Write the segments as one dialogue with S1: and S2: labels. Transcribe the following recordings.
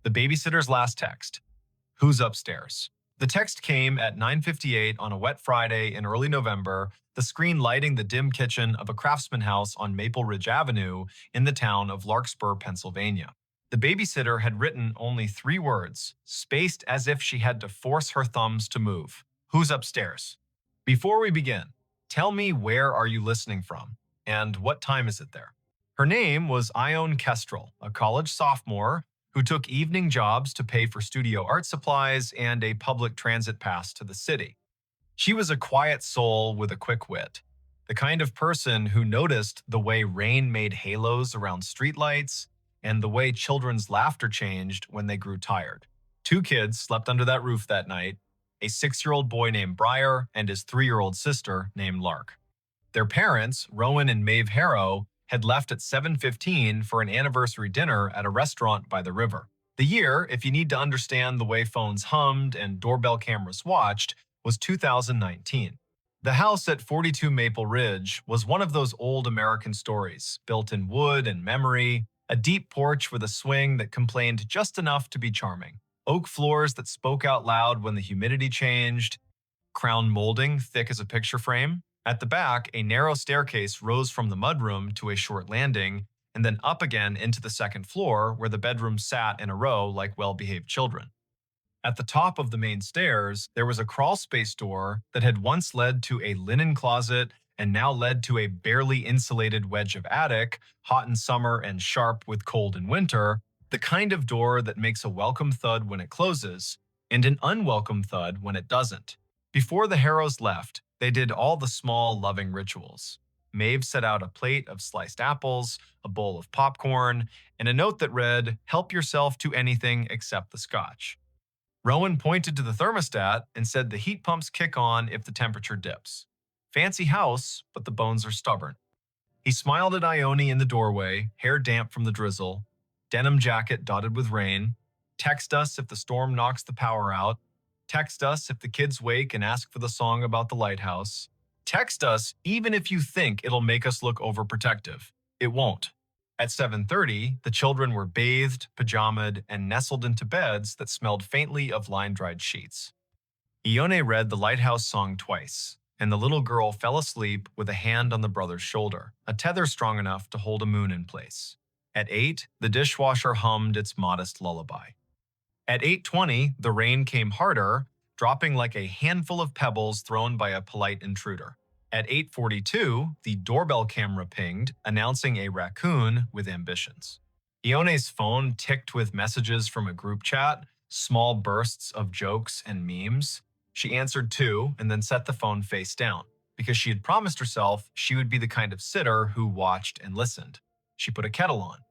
S1: The babysitter's last text. Who's upstairs? The text came at 9:58 on a wet Friday in early November, the screen lighting the dim kitchen of a craftsman house on Maple Ridge Avenue in the town of Larkspur, Pennsylvania. The babysitter had written only 3 words, spaced as if she had to force her thumbs to move. Who's upstairs? Before we begin, tell me, where are you listening from? And what time is it there? Her name was Ione Kestrel, a college sophomore who took evening jobs to pay for studio art supplies and a public transit pass to the city. She was a quiet soul with a quick wit, the kind of person who noticed the way rain made halos around streetlights and the way children's laughter changed when they grew tired. 2 kids slept under that roof that night, a 6-year-old boy named Briar and his 3-year-old sister named Lark. Their parents, Rowan and Maeve Harrow, had left at 7:15 for an anniversary dinner at a restaurant by the river. The year, if you need to understand the way phones hummed and doorbell cameras watched, was 2019. The house at 42 Maple Ridge was one of those old American stories, built in wood and memory, a deep porch with a swing that complained just enough to be charming, oak floors that spoke out loud when the humidity changed, crown molding thick as a picture frame. At the back, a narrow staircase rose from the mudroom to a short landing, and then up again into the second floor where the bedrooms sat in a row like well-behaved children. At the top of the main stairs, there was a crawl space door that had once led to a linen closet and now led to a barely insulated wedge of attic, hot in summer and sharp with cold in winter, the kind of door that makes a welcome thud when it closes and an unwelcome thud when it doesn't. Before the Harrows left, they did all the small, loving rituals. Maeve set out a plate of sliced apples, a bowl of popcorn, and a note that read, "Help yourself to anything except the scotch." Rowan pointed to the thermostat and said the heat pumps kick on if the temperature dips. Fancy house, but the bones are stubborn. He smiled at Ione in the doorway, hair damp from the drizzle, denim jacket dotted with rain. Text us if the storm knocks the power out. Text us if the kids wake and ask for the song about the lighthouse. Text us even if you think it'll make us look overprotective. It won't. At 7:30, the children were bathed, pajamaed, and nestled into beds that smelled faintly of line-dried sheets. Ione read the lighthouse song twice, and the little girl fell asleep with a hand on the brother's shoulder, a tether strong enough to hold a moon in place. At 8, the dishwasher hummed its modest lullaby. At 8:20, the rain came harder, dropping like a handful of pebbles thrown by a polite intruder. At 8:42, the doorbell camera pinged, announcing a raccoon with ambitions. Ione's phone ticked with messages from a group chat, small bursts of jokes and memes. She answered 2 and then set the phone face down, because she had promised herself she would be the kind of sitter who watched and listened. She put a kettle on.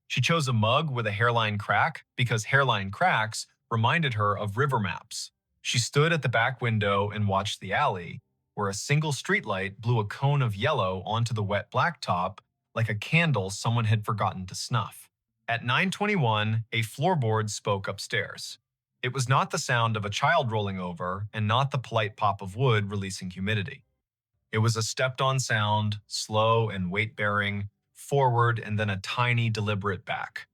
S1: She chose a mug with a hairline crack because hairline cracks reminded her of river maps. She stood at the back window and watched the alley, where a single streetlight blew a cone of yellow onto the wet blacktop like a candle someone had forgotten to snuff. At 9:21, a floorboard spoke upstairs. It was not the sound of a child rolling over and not the polite pop of wood releasing humidity. It was a stepped-on sound, slow and weight-bearing, forward and then a tiny, deliberate back.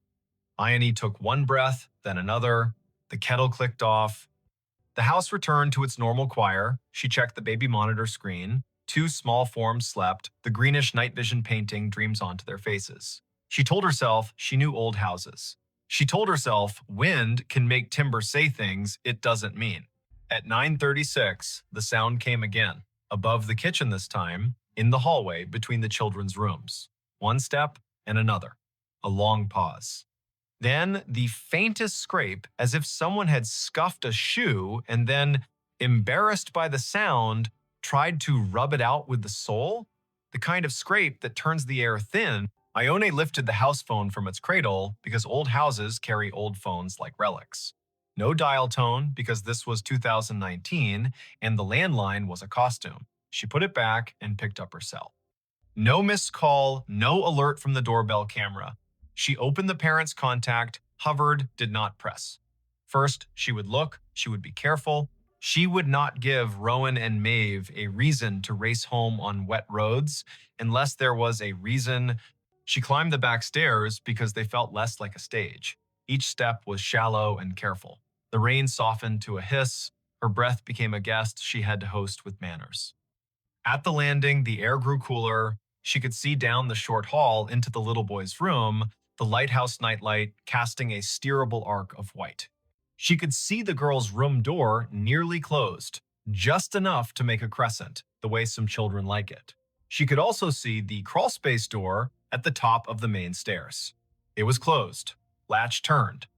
S1: Ione took one breath, then another. The kettle clicked off. The house returned to its normal choir. She checked the baby monitor screen. 2 small forms slept. The greenish night vision painting dreams onto their faces. She told herself she knew old houses. She told herself wind can make timber say things it doesn't mean. At 9:36, the sound came again, above the kitchen this time, in the hallway between the children's rooms. One step and another. A long pause. Then the faintest scrape, as if someone had scuffed a shoe and then, embarrassed by the sound, tried to rub it out with the sole. The kind of scrape that turns the air thin. Ione lifted the house phone from its cradle because old houses carry old phones like relics. No dial tone because this was 2019 and the landline was a costume. She put it back and picked up her cell. No missed call, no alert from the doorbell camera. She opened the parent's contact, hovered, did not press. First, she would look, she would be careful. She would not give Rowan and Maeve a reason to race home on wet roads unless there was a reason. She climbed the back stairs because they felt less like a stage. Each step was shallow and careful. The rain softened to a hiss. Her breath became a guest she had to host with manners. At the landing, the air grew cooler. She could see down the short hall into the little boy's room, the lighthouse nightlight casting a steerable arc of white. She could see the girl's room door nearly closed, just enough to make a crescent, the way some children like it. She could also see the crawlspace door at the top of the main stairs. It was closed, latch turned.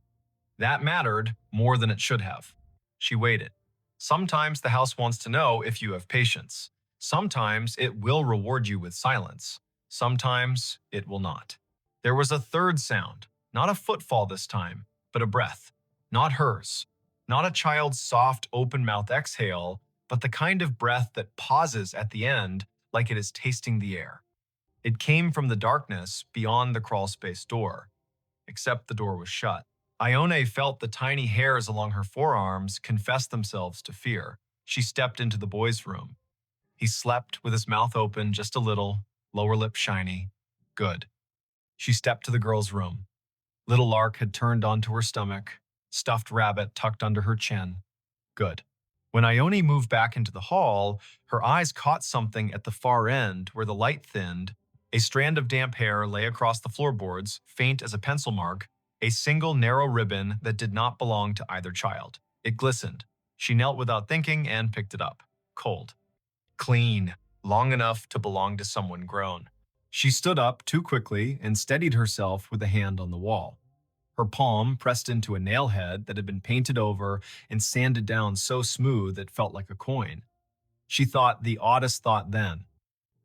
S1: That mattered more than it should have. She waited. Sometimes the house wants to know if you have patience. Sometimes it will reward you with silence. Sometimes it will not. There was a third sound, not a footfall this time, but a breath. Not hers. Not a child's soft, open-mouth exhale, but the kind of breath that pauses at the end like it is tasting the air. It came from the darkness beyond the crawlspace door, except the door was shut. Ione felt the tiny hairs along her forearms confess themselves to fear. She stepped into the boy's room. He slept with his mouth open just a little, lower lip shiny. Good. She stepped to the girl's room. Little Lark had turned onto her stomach, stuffed rabbit tucked under her chin. Good. When Ione moved back into the hall, her eyes caught something at the far end where the light thinned. A strand of damp hair lay across the floorboards, faint as a pencil mark, a single narrow ribbon that did not belong to either child. It glistened. She knelt without thinking and picked it up. Cold. Clean. Long enough to belong to someone grown. She stood up too quickly and steadied herself with a hand on the wall. Her palm pressed into a nail head that had been painted over and sanded down so smooth it felt like a coin. She thought the oddest thought then.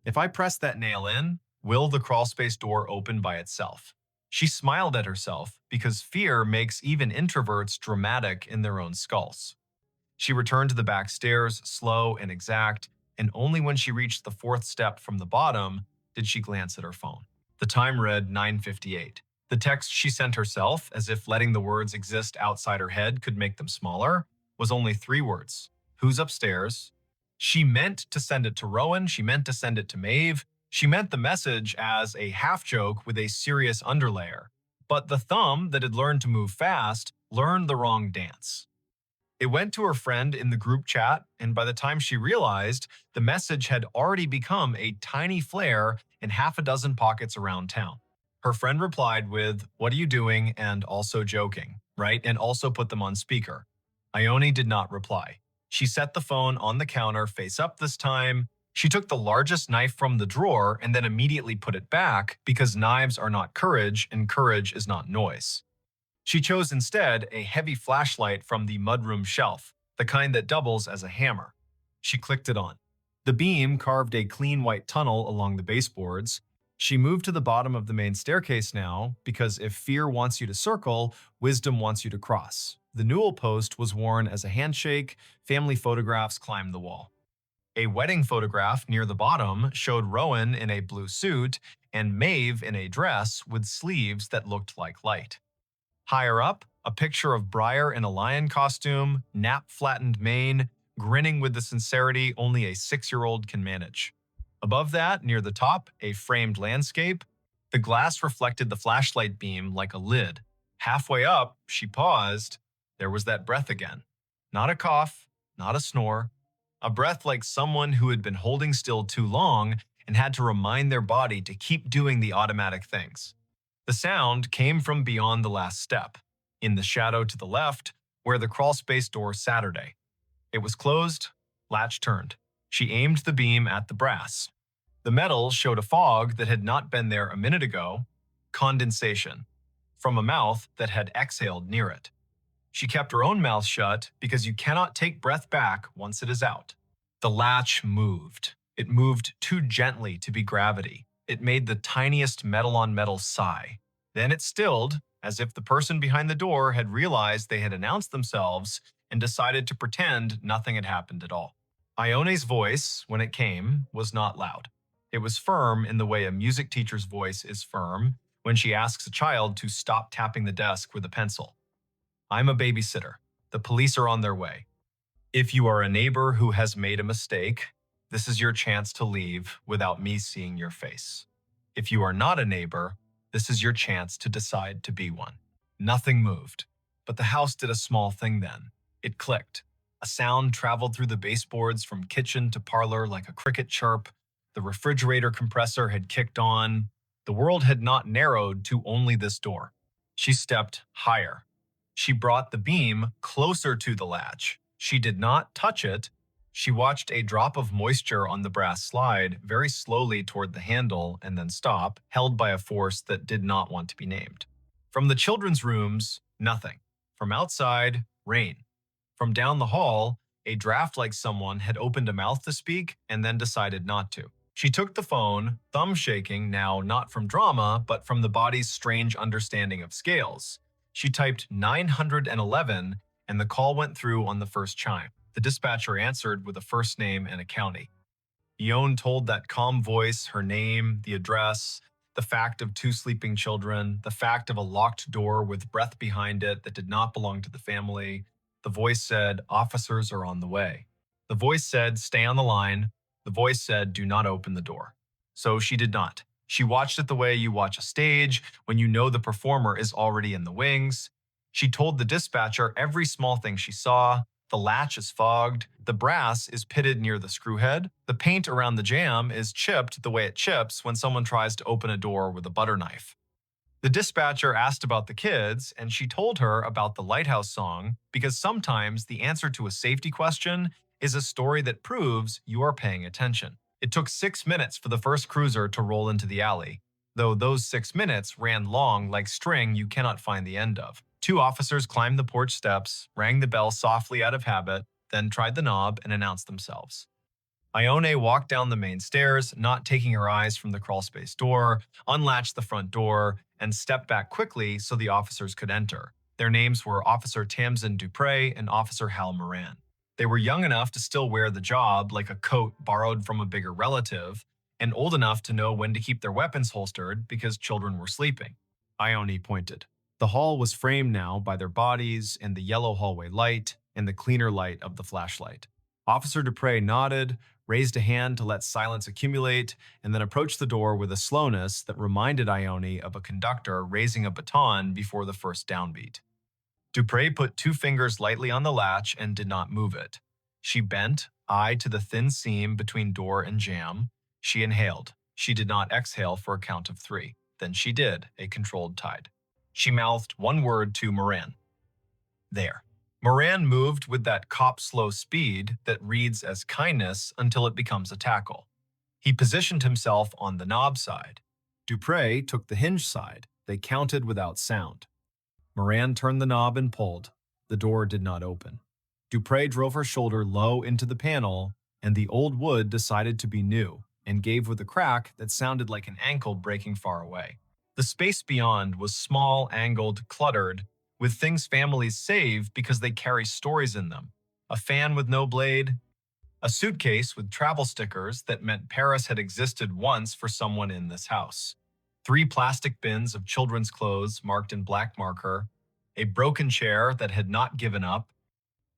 S1: If I press that nail in, will the crawlspace door open by itself? She smiled at herself because fear makes even introverts dramatic in their own skulls. She returned to the back stairs, slow and exact, and only when she reached the fourth step from the bottom did she glance at her phone. The time read 9:58. The text she sent herself, as if letting the words exist outside her head could make them smaller, was only 3 words. Who's upstairs? She meant to send it to Rowan. She meant to send it to Maeve. She meant the message as a half-joke with a serious underlayer. But the thumb that had learned to move fast learned the wrong dance. It went to her friend in the group chat, and by the time she realized, the message had already become a tiny flare in half a dozen pockets around town. Her friend replied with, "What are you doing?" and also joking, right? And also put them on speaker. Ione did not reply. She set the phone on the counter face up this time. She took the largest knife from the drawer and then immediately put it back because knives are not courage and courage is not noise. She chose instead a heavy flashlight from the mudroom shelf, the kind that doubles as a hammer. She clicked it on. The beam carved a clean white tunnel along the baseboards. She moved to the bottom of the main staircase now, because if fear wants you to circle, wisdom wants you to cross. The newel post was worn as a handshake. Family photographs climbed the wall. A wedding photograph near the bottom showed Rowan in a blue suit and Maeve in a dress with sleeves that looked like light. Higher up, a picture of Briar in a lion costume, nap-flattened mane, grinning with the sincerity only a 6-year-old can manage. Above that, near the top, a framed landscape. The glass reflected the flashlight beam like a lid. Halfway up, she paused. There was that breath again. Not a cough, not a snore. A breath like someone who had been holding still too long and had to remind their body to keep doing the automatic things. The sound came from beyond the last step, in the shadow to the left, where the crawlspace door Saturday. It was closed, latch turned. She aimed the beam at the brass. The metal showed a fog that had not been there a minute ago, condensation, from a mouth that had exhaled near it. She kept her own mouth shut because you cannot take breath back once it is out. The latch moved. It moved too gently to be gravity. It made the tiniest metal-on-metal sigh. Then it stilled, as if the person behind the door had realized they had announced themselves and decided to pretend nothing had happened at all. Ione's voice, when it came, was not loud. It was firm in the way a music teacher's voice is firm when she asks a child to stop tapping the desk with a pencil. I'm a babysitter. The police are on their way. If you are a neighbor who has made a mistake, this is your chance to leave without me seeing your face. If you are not a neighbor, this is your chance to decide to be one. Nothing moved. But the house did a small thing then. It clicked. A sound traveled through the baseboards from kitchen to parlor like a cricket chirp. The refrigerator compressor had kicked on. The world had not narrowed to only this door. She stepped higher. She brought the beam closer to the latch. She did not touch it. She watched a drop of moisture on the brass slide very slowly toward the handle and then stop, held by a force that did not want to be named. From the children's rooms, nothing. From outside, rain. From down the hall, a draft like someone had opened a mouth to speak and then decided not to. She took the phone, thumb shaking now not from drama, but from the body's strange understanding of scales. She typed 911 and the call went through on the first chime. The dispatcher answered with a first name and a county. Ione told that calm voice her name, the address, the fact of 2 sleeping children, the fact of a locked door with breath behind it that did not belong to the family. The voice said, "Officers are on the way." The voice said, "Stay on the line." The voice said, "Do not open the door." So she did not. She watched it the way you watch a stage when you know the performer is already in the wings. She told the dispatcher every small thing she saw. The latch is fogged. The brass is pitted near the screw head. The paint around the jamb is chipped the way it chips when someone tries to open a door with a butter knife. The dispatcher asked about the kids, and she told her about the lighthouse song because sometimes the answer to a safety question is a story that proves you are paying attention. It took 6 minutes for the first cruiser to roll into the alley, though those 6 minutes ran long like string you cannot find the end of. 2 officers climbed the porch steps, rang the bell softly out of habit, then tried the knob and announced themselves. Ione walked down the main stairs, not taking her eyes from the crawlspace door, unlatched the front door, and stepped back quickly so the officers could enter. Their names were Officer Tamsin Dupre and Officer Hal Moran. They were young enough to still wear the job like a coat borrowed from a bigger relative, and old enough to know when to keep their weapons holstered because children were sleeping. Ione pointed. The hall was framed now by their bodies and the yellow hallway light and the cleaner light of the flashlight. Officer Dupre nodded, raised a hand to let silence accumulate, and then approached the door with a slowness that reminded Ione of a conductor raising a baton before the first downbeat. Dupre put 2 fingers lightly on the latch and did not move it. She bent, eye to the thin seam between door and jamb. She inhaled. She did not exhale for a count of 3. Then she did, a controlled tide. She mouthed one word to Moran. There. Moran moved with that cop-slow speed that reads as kindness until it becomes a tackle. He positioned himself on the knob side. Dupre took the hinge side. They counted without sound. Moran turned the knob and pulled. The door did not open. Dupre drove her shoulder low into the panel, and the old wood decided to be new and gave with a crack that sounded like an ankle breaking far away. The space beyond was small, angled, cluttered, with things families save because they carry stories in them. A fan with no blade, a suitcase with travel stickers that meant Paris had existed once for someone in this house. 3 plastic bins of children's clothes marked in black marker, a broken chair that had not given up,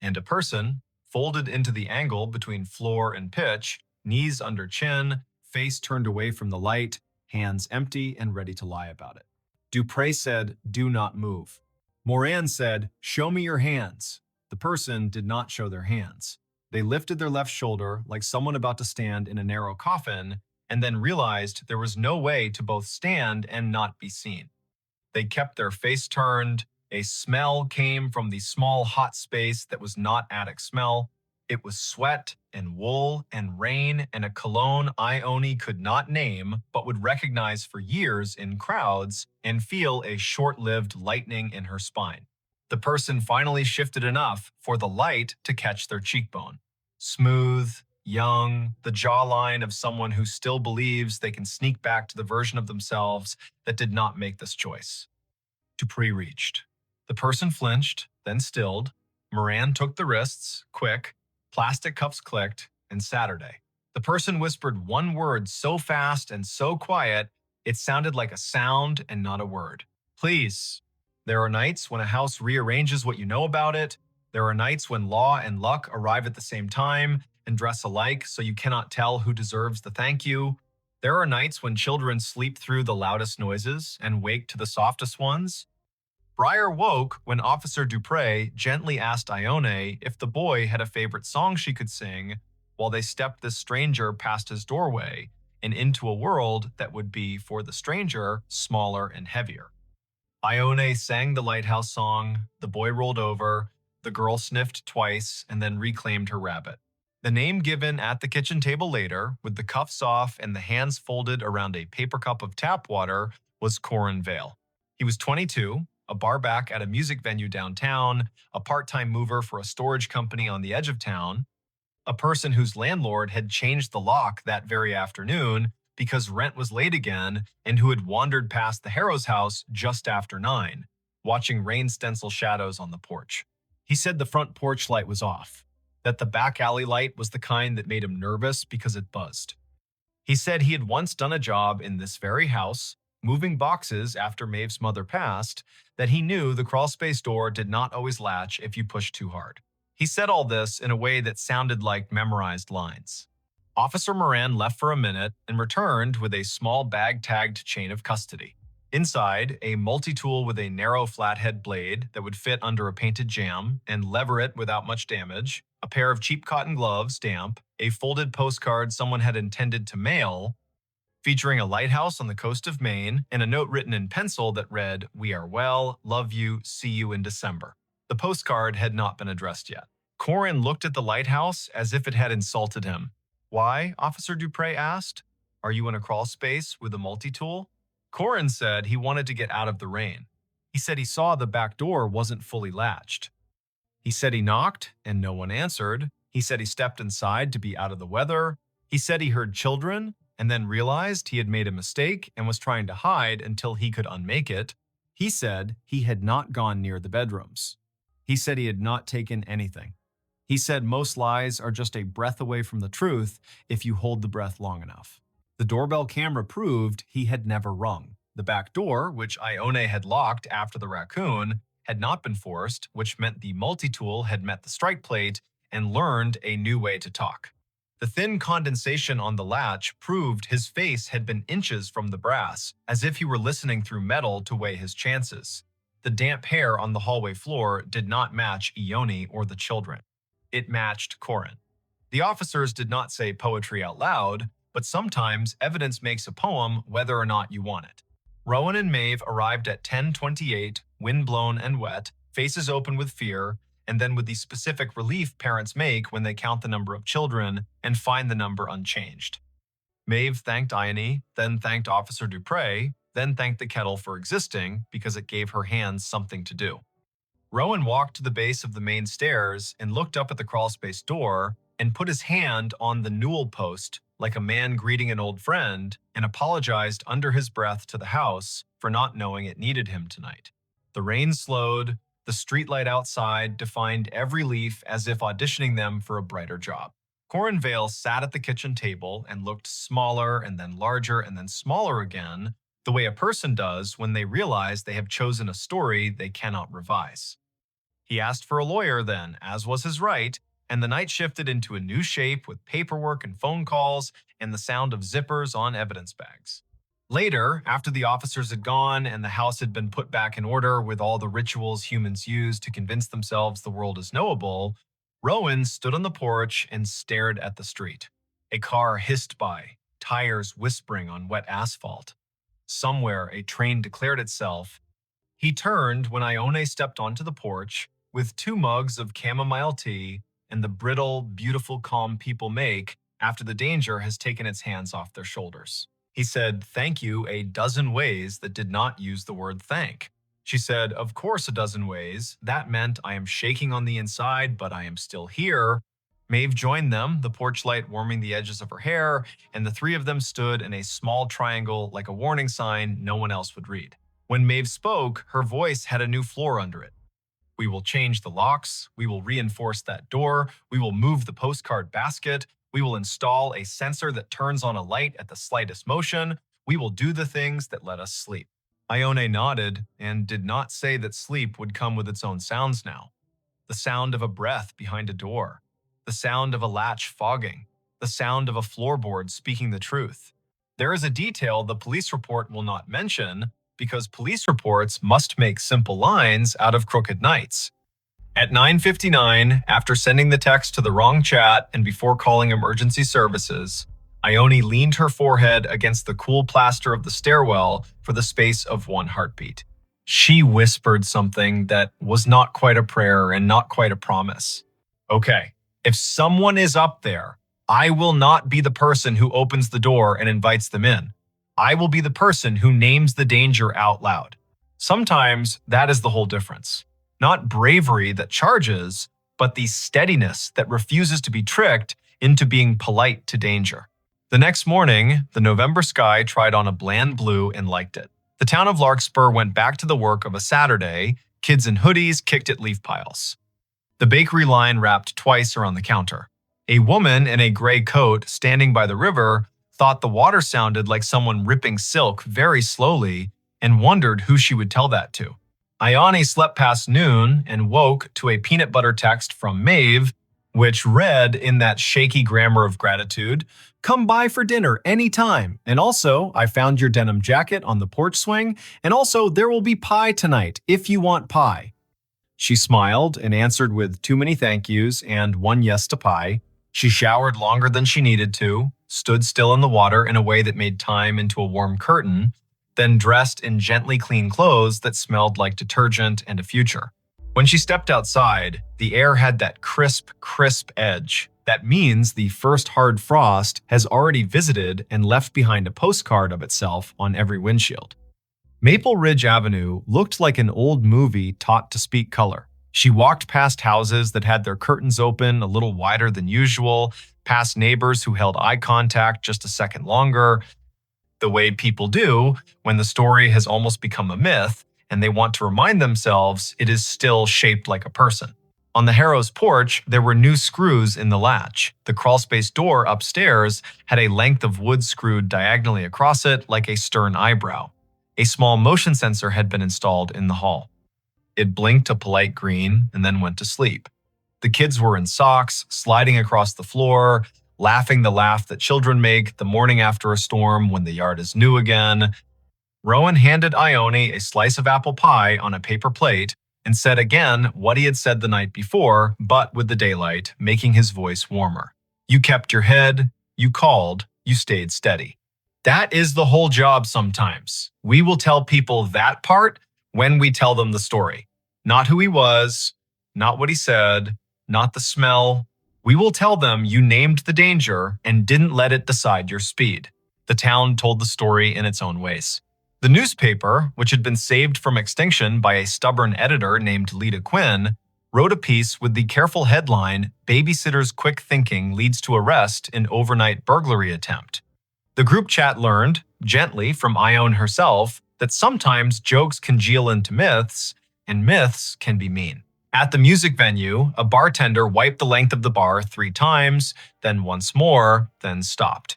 S1: and a person, folded into the angle between floor and pitch, knees under chin, face turned away from the light, hands empty and ready to lie about it. Dupre said, "Do not move." Moran said, "Show me your hands." The person did not show their hands. They lifted their left shoulder like someone about to stand in a narrow coffin, and then realized there was no way to both stand and not be seen. They kept their face turned. A smell came from the small hot space that was not attic smell. It was sweat and wool and rain and a cologne Ione could not name but would recognize for years in crowds and feel a short-lived lightening in her spine. The person finally shifted enough for the light to catch their cheekbone. Smooth, young, the jawline of someone who still believes they can sneak back to the version of themselves that did not make this choice. Dupree reached. The person flinched, then stilled. Moran took the wrists, quick. Plastic cuffs clicked, and Saturday. The person whispered one word so fast and so quiet, it sounded like a sound and not a word. Please. There are nights when a house rearranges what you know about it. There are nights when law and luck arrive at the same time and dress alike so you cannot tell who deserves the thank you. There are nights when children sleep through the loudest noises and wake to the softest ones. Breyer woke when Officer Dupre gently asked Ione if the boy had a favorite song she could sing while they stepped this stranger past his doorway and into a world that would be, for the stranger, smaller and heavier. Ione sang the lighthouse song, the boy rolled over, the girl sniffed twice, and then reclaimed her rabbit. The name given at the kitchen table later, with the cuffs off and the hands folded around a paper cup of tap water, was Corin Vale. He was 22, a barback at a music venue downtown, a part-time mover for a storage company on the edge of town, a person whose landlord had changed the lock that very afternoon because rent was late again, and who had wandered past the Harrow's house just after 9, watching rain stencil shadows on the porch. He said the front porch light was off, that the back alley light was the kind that made him nervous because it buzzed. He said he had once done a job in this very house, moving boxes after Maeve's mother passed, that he knew the crawlspace door did not always latch if you pushed too hard. He said all this in a way that sounded like memorized lines. Officer Moran left for a minute and returned with a small bag-tagged chain of custody. Inside, a multi-tool with a narrow flathead blade that would fit under a painted jam and lever it without much damage, a pair of cheap cotton gloves, damp, a folded postcard someone had intended to mail, featuring a lighthouse on the coast of Maine, and a note written in pencil that read, "We are well, love you, see you in December." The postcard had not been addressed yet. Corin looked at the lighthouse as if it had insulted him. "Why?" Officer Dupre asked. "Are you in a crawl space with a multi-tool?" Corin said he wanted to get out of the rain. He said he saw the back door wasn't fully latched. He said he knocked and no one answered. He said he stepped inside to be out of the weather. He said he heard children and then realized he had made a mistake and was trying to hide until he could unmake it. He said he had not gone near the bedrooms. He said he had not taken anything. He said most lies are just a breath away from the truth if you hold the breath long enough. The doorbell camera proved he had never rung. The back door, which Ione had locked after the raccoon, had not been forced, which meant the multi-tool had met the strike plate and learned a new way to talk. The thin condensation on the latch proved his face had been inches from the brass, as if he were listening through metal to weigh his chances. The damp hair on the hallway floor did not match Ione or the children. It matched Corin. The officers did not say poetry out loud, but sometimes evidence makes a poem whether or not you want it. Rowan and Maeve arrived at 10:28, windblown and wet, faces open with fear, and then with the specific relief parents make when they count the number of children and find the number unchanged. Maeve thanked Ione, then thanked Officer Dupre, then thanked the kettle for existing because it gave her hands something to do. Rowan walked to the base of the main stairs and looked up at the crawlspace door and put his hand on the newel post like a man greeting an old friend and apologized under his breath to the house for not knowing it needed him tonight. The rain slowed, the streetlight outside defined every leaf as if auditioning them for a brighter job. Corin Vale sat at the kitchen table and looked smaller and then larger and then smaller again, the way a person does when they realize they have chosen a story they cannot revise. He asked for a lawyer then, as was his right, and the night shifted into a new shape with paperwork and phone calls and the sound of zippers on evidence bags. Later, after the officers had gone and the house had been put back in order with all the rituals humans use to convince themselves the world is knowable, Rowan stood on the porch and stared at the street. A car hissed by, tires whispering on wet asphalt. Somewhere a train declared itself. He turned when Ione stepped onto the porch with 2 mugs of chamomile tea and the brittle, beautiful calm people make after the danger has taken its hands off their shoulders. He said thank you a dozen ways that did not use the word thank. She said, of course a dozen ways. That meant I am shaking on the inside, but I am still here. Maeve joined them, the porch light warming the edges of her hair, and the 3 of them stood in a small triangle like a warning sign no one else would read. When Maeve spoke, her voice had a new floor under it. We will change the locks. We will reinforce that door. We will move the postcard basket. We will install a sensor that turns on a light at the slightest motion. We will do the things that let us sleep. Ione nodded and did not say that sleep would come with its own sounds now. The sound of a breath behind a door. The sound of a latch fogging. The sound of a floorboard speaking the truth. There is a detail the police report will not mention, because police reports must make simple lines out of crooked nights. At 9:59, after sending the text to the wrong chat and before calling emergency services, Ione leaned her forehead against the cool plaster of the stairwell for the space of one heartbeat. She whispered something that was not quite a prayer and not quite a promise. Okay, if someone is up there, I will not be the person who opens the door and invites them in. I will be the person who names the danger out loud. Sometimes that is the whole difference. Not bravery that charges, but the steadiness that refuses to be tricked into being polite to danger. The next morning, the November sky tried on a bland blue and liked it. The town of Larkspur went back to the work of a Saturday. Kids in hoodies kicked at leaf piles. The bakery line wrapped twice around the counter. A woman in a gray coat standing by the river thought the water sounded like someone ripping silk very slowly and wondered who she would tell that to. Ione slept past noon and woke to a peanut butter text from Maeve, which read in that shaky grammar of gratitude, "Come by for dinner anytime. And also, I found your denim jacket on the porch swing. And also, there will be pie tonight if you want pie." She smiled and answered with too many thank yous and one yes to pie. She showered longer than she needed to, stood still in the water in a way that made time into a warm curtain, then dressed in gently clean clothes that smelled like detergent and a future. When she stepped outside, the air had that crisp, crisp edge. That means the first hard frost has already visited and left behind a postcard of itself on every windshield. Maple Ridge Avenue looked like an old movie taught to speak color. She walked past houses that had their curtains open a little wider than usual, past neighbors who held eye contact just a second longer, the way people do when the story has almost become a myth and they want to remind themselves it is still shaped like a person. On the Harrow's porch, there were new screws in the latch. The crawlspace door upstairs had a length of wood screwed diagonally across it like a stern eyebrow. A small motion sensor had been installed in the hall. It blinked a polite green and then went to sleep. The kids were in socks, sliding across the floor, laughing the laugh that children make the morning after a storm when the yard is new again. Rowan handed Ione a slice of apple pie on a paper plate and said again what he had said the night before, but with the daylight, making his voice warmer. You kept your head, you called, you stayed steady. That is the whole job sometimes. We will tell people that part when we tell them the story. Not who he was, not what he said, not the smell. We will tell them you named the danger and didn't let it decide your speed. The town told the story in its own ways. The newspaper, which had been saved from extinction by a stubborn editor named Lita Quinn, wrote a piece with the careful headline, "Babysitter's Quick Thinking Leads to Arrest in Overnight Burglary Attempt." The group chat learned, gently from Ione herself, that sometimes jokes congeal into myths, and myths can be mean. At the music venue, a bartender wiped the length of the bar 3 times, then once more, then stopped.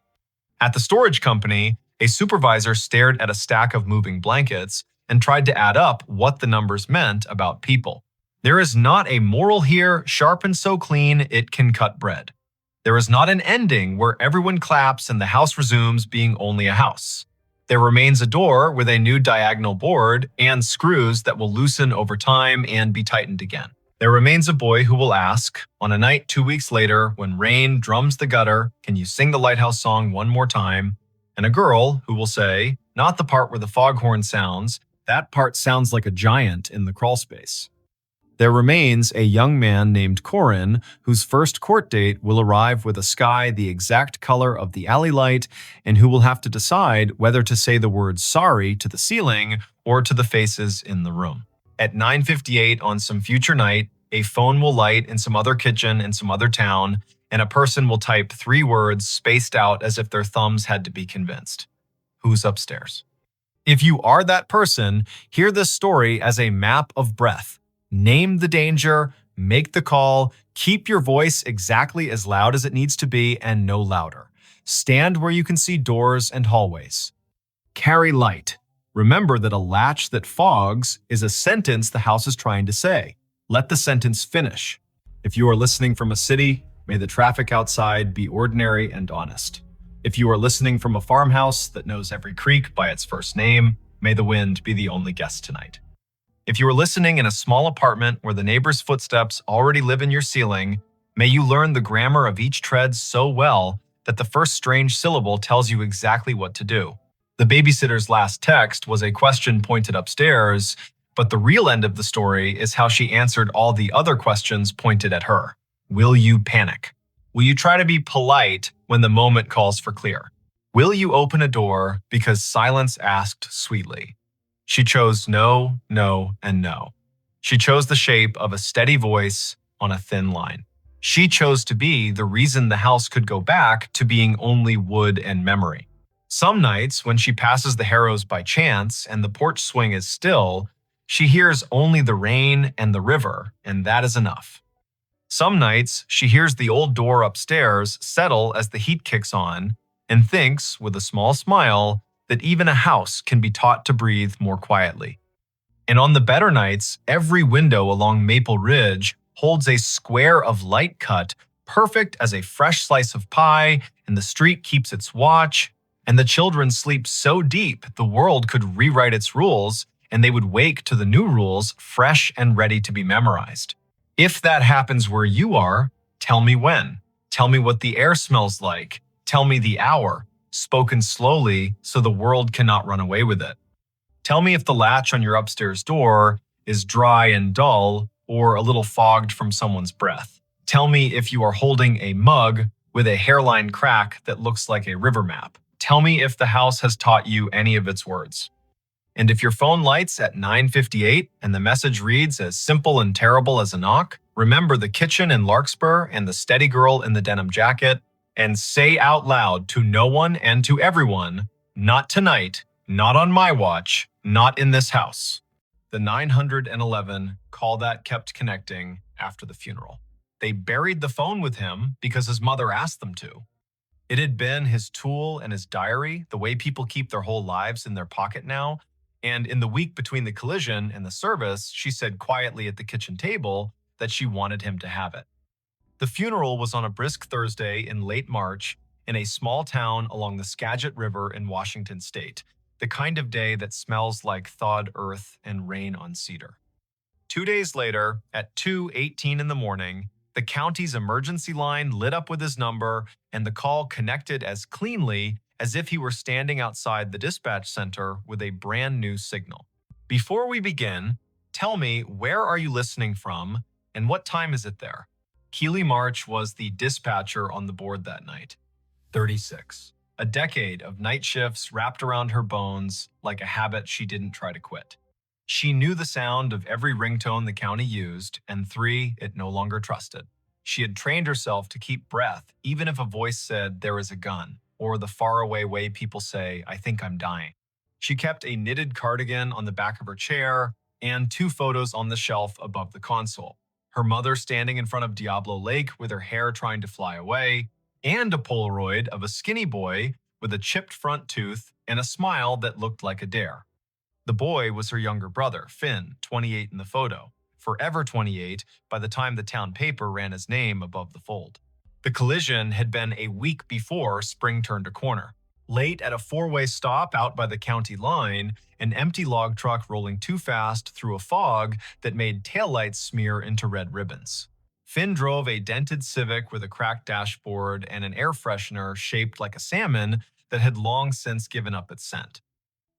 S1: At the storage company, a supervisor stared at a stack of moving blankets and tried to add up what the numbers meant about people. There is not a moral here, sharp and so clean it can cut bread. There is not an ending where everyone claps and the house resumes being only a house. There remains a door with a new diagonal board and screws that will loosen over time and be tightened again. There remains a boy who will ask, on a night 2 weeks later when rain drums the gutter, "Can you sing the lighthouse song one more time?" And a girl who will say, not the part where the foghorn sounds, that part sounds like a giant in the crawlspace. There remains a young man named Corin, whose first court date will arrive with a sky the exact color of the alley light, and who will have to decide whether to say the word sorry to the ceiling or to the faces in the room. At 9:58 on some future night, a phone will light in some other kitchen in some other town, and a person will type 3 words spaced out as if their thumbs had to be convinced. Who's upstairs? If you are that person, hear this story as a map of breath. Name the danger, make the call, keep your voice exactly as loud as it needs to be and no louder. Stand where you can see doors and hallways. Carry light. Remember that a latch that fogs is a sentence the house is trying to say. Let the sentence finish. If you are listening from a city, may the traffic outside be ordinary and honest. If you are listening from a farmhouse that knows every creek by its first name, May the wind be the only guest tonight. If you are listening in a small apartment where the neighbor's footsteps already live in your ceiling, may you learn the grammar of each tread so well that the first strange syllable tells you exactly what to do. The babysitter's last text was a question pointed upstairs, but the real end of the story is how she answered all the other questions pointed at her. Will you panic? Will you try to be polite when the moment calls for clear? Will you open a door because silence asked sweetly? She chose no, no, and no. She chose the shape of a steady voice on a thin line. She chose to be the reason the house could go back to being only wood and memory. Some nights, when she passes the Harrows by chance and the porch swing is still, she hears only the rain and the river, and that is enough. Some nights, she hears the old door upstairs settle as the heat kicks on and thinks, with a small smile, that even a house can be taught to breathe more quietly. And on the better nights, every window along Maple Ridge holds a square of light cut, perfect as a fresh slice of pie, and the street keeps its watch, and the children sleep so deep the world could rewrite its rules, and they would wake to the new rules fresh and ready to be memorized. If that happens where you are, tell me when. Tell me what the air smells like. Tell me the hour, spoken slowly so the world cannot run away with it. Tell me if the latch on your upstairs door is dry and dull or a little fogged from someone's breath. Tell me if you are holding a mug with a hairline crack that looks like a river map. Tell me if the house has taught you any of its words. And if your phone lights at 9:58 and the message reads as simple and terrible as a knock, remember the kitchen in Larkspur and the steady girl in the denim jacket, and say out loud to no one and to everyone, not tonight, not on my watch, not in this house. The 911 call that kept connecting after the funeral. They buried the phone with him because his mother asked them to. It had been his tool and his diary, the way people keep their whole lives in their pocket now. And in the week between the collision and the service, she said quietly at the kitchen table that she wanted him to have it. The funeral was on a brisk Thursday in late March in a small town along the Skagit River in Washington state, the kind of day that smells like thawed earth and rain on cedar. 2 days later, at 2:18 in the morning, the county's emergency line lit up with his number and the call connected as cleanly as if he were standing outside the dispatch center with a brand new signal. Before we begin, tell me, where are you listening from and what time is it there? Keely March was the dispatcher on the board that night. 36. A decade of night shifts wrapped around her bones like a habit she didn't try to quit. She knew the sound of every ringtone the county used, and 3 it no longer trusted. She had trained herself to keep breath even if a voice said there is a gun, or the faraway way people say, I think I'm dying. She kept a knitted cardigan on the back of her chair and 2 photos on the shelf above the console. Her mother standing in front of Diablo Lake with her hair trying to fly away, and a Polaroid of a skinny boy with a chipped front tooth and a smile that looked like a dare. The boy was her younger brother, Finn, 28 in the photo, forever 28 by the time the town paper ran his name above the fold. The collision had been a week before spring turned a corner. Late at a 4-way stop out by the county line, an empty log truck rolling too fast through a fog that made taillights smear into red ribbons. Finn drove a dented Civic with a cracked dashboard and an air freshener shaped like a salmon that had long since given up its scent.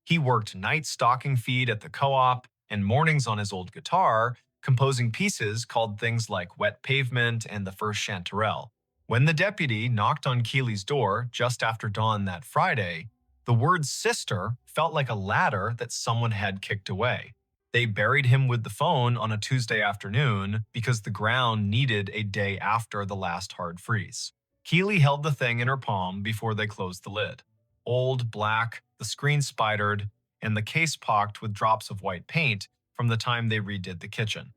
S1: He worked night stocking feed at the co-op and mornings on his old guitar, composing pieces called things like Wet Pavement and The First Chanterelle. When the deputy knocked on Keely's door just after dawn that Friday, the word sister felt like a ladder that someone had kicked away. They buried him with the phone on a Tuesday afternoon because the ground needed a day after the last hard freeze. Keely held the thing in her palm before they closed the lid. Old, black, the screen spidered, and the case pocked with drops of white paint from the time they redid the kitchen.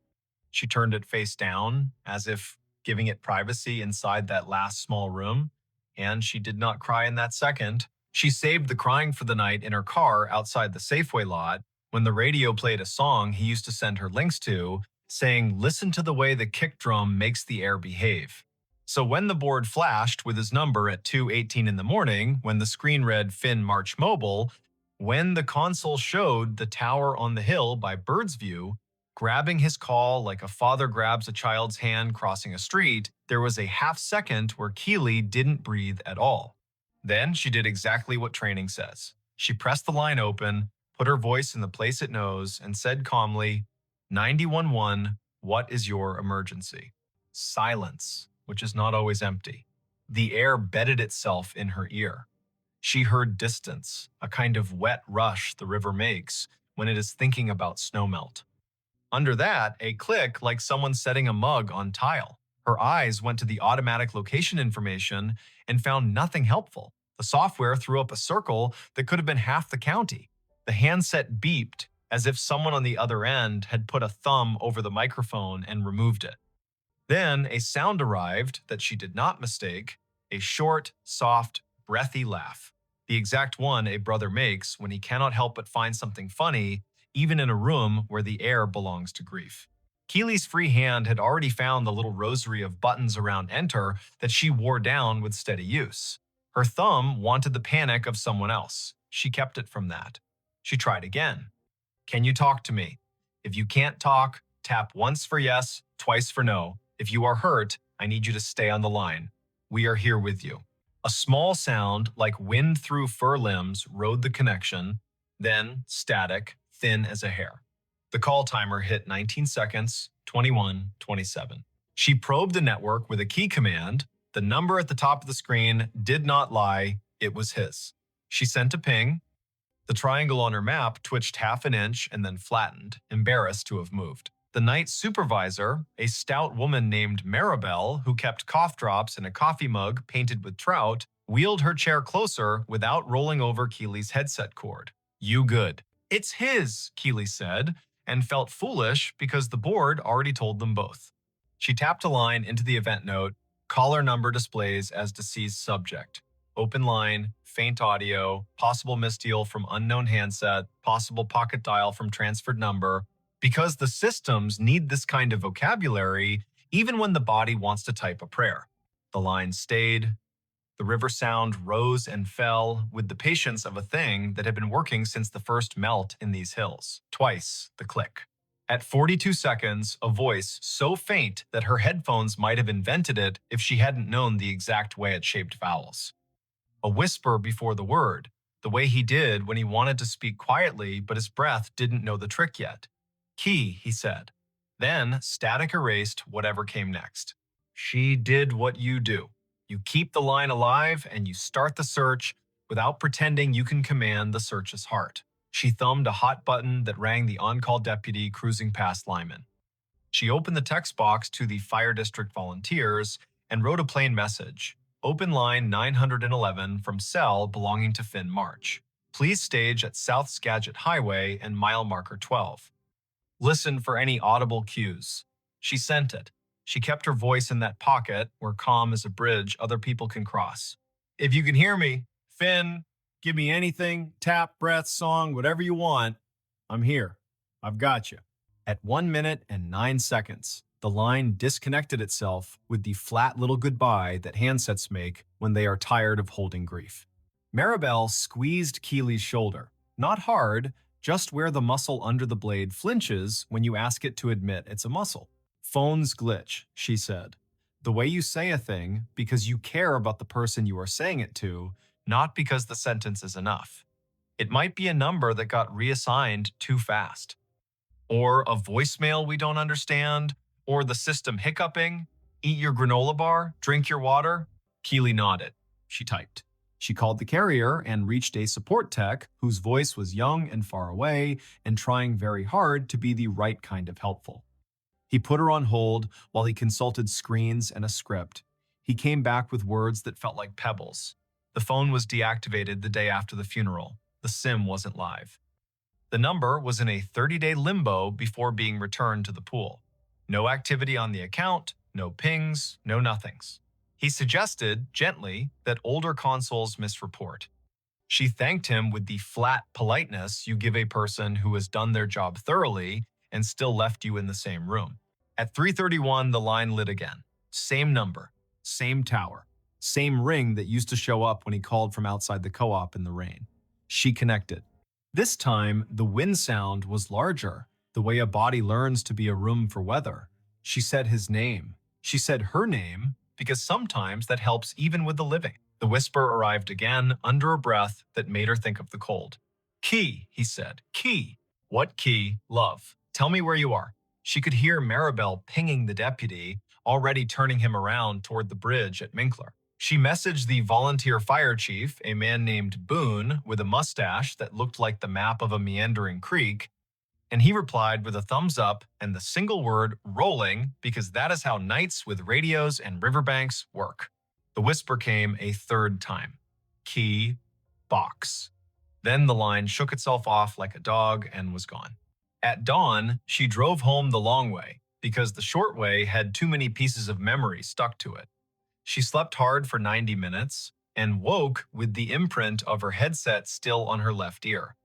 S1: She turned it face down, as if giving it privacy inside that last small room, and she did not cry in that second. She saved the crying for the night in her car outside the Safeway lot when the radio played a song he used to send her links to, saying, "Listen to the way the kick drum makes the air behave." So when the board flashed with his number at 2:18 in the morning, when the screen read Finn March Mobile, When the console showed the tower on the hill by bird's view, grabbing his call like a father grabs a child's hand crossing a street, there was a half second where Keely didn't breathe at all. Then she did exactly what training says. She pressed the line open, put her voice in the place it knows, and said calmly, 911, what is your emergency? Silence, which is not always empty. The air bedded itself in her ear. She heard distance, a kind of wet rush the river makes when it is thinking about snowmelt. Under that, a click like someone setting a mug on tile. Her eyes went to the automatic location information and found nothing helpful. The software threw up a circle that could have been half the county. The handset beeped as if someone on the other end had put a thumb over the microphone and removed it. Then a sound arrived that she did not mistake, a short, soft, breathy laugh. The exact one a brother makes when he cannot help but find something funny, even in a room where the air belongs to grief. Keely's free hand had already found the little rosary of buttons around enter that she wore down with steady use. Her thumb wanted the panic of someone else. She kept it from that. She tried again. Can you talk to me? If you can't talk, tap once for yes, twice for no. If you are hurt, I need you to stay on the line. We are here with you. A small sound like wind through fur limbs rode the connection, then static, thin as a hair. The call timer hit 19 seconds, 21, 27. She probed the network with a key command. The number at the top of the screen did not lie, it was his. She sent a ping. The triangle on her map twitched half an inch and then flattened, embarrassed to have moved. The night supervisor, a stout woman named MrBall, who kept cough drops in a coffee mug painted with trout, wheeled her chair closer without rolling over Keely's headset cord. You good. It's his, Keely said, and felt foolish because the board already told them both. She tapped a line into the event note, caller number displays as deceased subject. Open line, faint audio, possible misdeal from unknown handset, possible pocket dial from transferred number, because the systems need this kind of vocabulary even when the body wants to type a prayer. The line stayed. The river sound rose and fell with the patience of a thing that had been working since the first melt in these hills. Twice the click. At 42 seconds, a voice so faint that her headphones might have invented it if she hadn't known the exact way it shaped vowels. A whisper before the word, the way he did when he wanted to speak quietly but his breath didn't know the trick yet. Key, he said. Then static erased whatever came next. She did what you do. You keep the line alive and you start the search without pretending you can command the search's heart. She thumbed a hot button that rang the on-call deputy cruising past Lyman. She opened the text box to the Fire District volunteers and wrote a plain message. Open line 911 from cell belonging to Finn March. Please stage at South Skagit Highway and mile marker 12. Listen for any audible cues. She sent it. She kept her voice in that pocket where calm is a bridge other people can cross. If you can hear me, Finn, give me anything, tap, breath, song, whatever you want. I'm here. I've got you. At 1 minute and 9 seconds, the line disconnected itself with the flat little goodbye that handsets make when they are tired of holding grief. MrBall squeezed Keely's shoulder. Not hard, just where the muscle under the blade flinches when you ask it to admit it's a muscle. Phones glitch, she said. The way you say a thing because you care about the person you are saying it to, not because the sentence is enough. It might be a number that got reassigned too fast. Or a voicemail we don't understand, or the system hiccuping. Eat your granola bar, drink your water. Keely nodded. She typed. She called the carrier and reached a support tech whose voice was young and far away and trying very hard to be the right kind of helpful. He put her on hold while he consulted screens and a script. He came back with words that felt like pebbles. The phone was deactivated the day after the funeral. The SIM wasn't live. The number was in a 30-day limbo before being returned to the pool. No activity on the account, no pings, no nothings. He suggested, gently, that older consoles misreport. She thanked him with the flat politeness you give a person who has done their job thoroughly and still left you in the same room. At 3:31, the line lit again. Same number, same tower, same ring that used to show up when he called from outside the co-op in the rain. She connected. This time, the wind sound was larger, the way a body learns to be a room for weather. She said his name. She said her name, because sometimes that helps even with the living. The whisper arrived again, under a breath that made her think of the cold. Key, he said. Key. What key? Love. Tell me where you are. She could hear Maribel pinging the deputy, already turning him around toward the bridge at Minkler. She messaged the volunteer fire chief, a man named Boone with a mustache that looked like the map of a meandering creek, and he replied with a thumbs up and the single word rolling, because that is how nights with radios and riverbanks work. The whisper came a third time. Key, box. Then the line shook itself off like a dog and was gone. At dawn, she drove home the long way, because the short way had too many pieces of memory stuck to it. She slept hard for 90 minutes and woke with the imprint of her headset still on her left ear.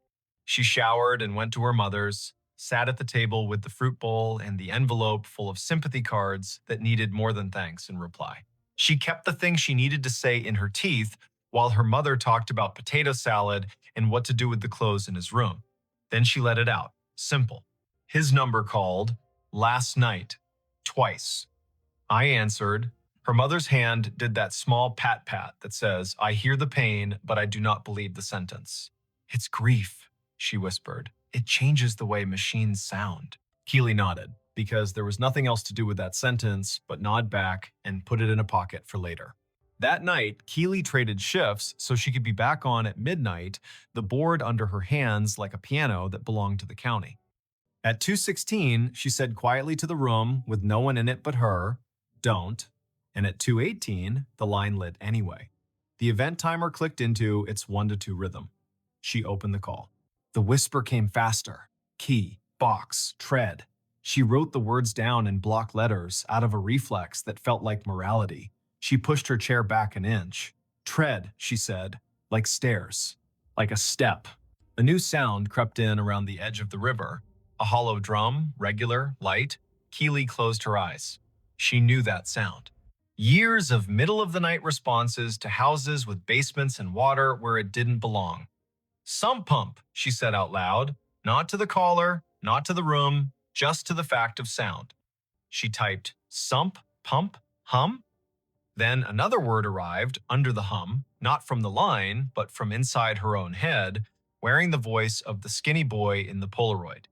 S1: She showered and went to her mother's, sat at the table with the fruit bowl and the envelope full of sympathy cards that needed more than thanks in reply. She kept the thing she needed to say in her teeth while her mother talked about potato salad and what to do with the clothes in his room. Then she let it out. Simple. His number called, last night, twice. I answered. Her mother's hand did that small pat-pat that says, I hear the pain, but I do not believe the sentence. It's grief, she whispered. It changes the way machines sound. Keely nodded, because there was nothing else to do with that sentence but nod back and put it in a pocket for later. That night, Keely traded shifts so she could be back on at midnight, the board under her hands like a piano that belonged to the county. At 2:16, she said quietly to the room with no one in it but her, don't. And at 2:18, the line lit anyway. The event timer clicked into its 1 to 2 rhythm. She opened the call. The whisper came faster. Key, box, tread. She wrote the words down in block letters out of a reflex that felt like morality. She pushed her chair back an inch. Tread, she said, like stairs, like a step. A new sound crept in around the edge of the river. A hollow drum, regular, light. Keely closed her eyes. She knew that sound. Years of middle-of-the-night responses to houses with basements and water where it didn't belong. Sump pump, she said out loud, not to the caller, not to the room, just to the fact of sound. She typed, sump, pump, hum. Then another word arrived under the hum, not from the line, but from inside her own head, wearing the voice of the skinny boy in the Polaroid.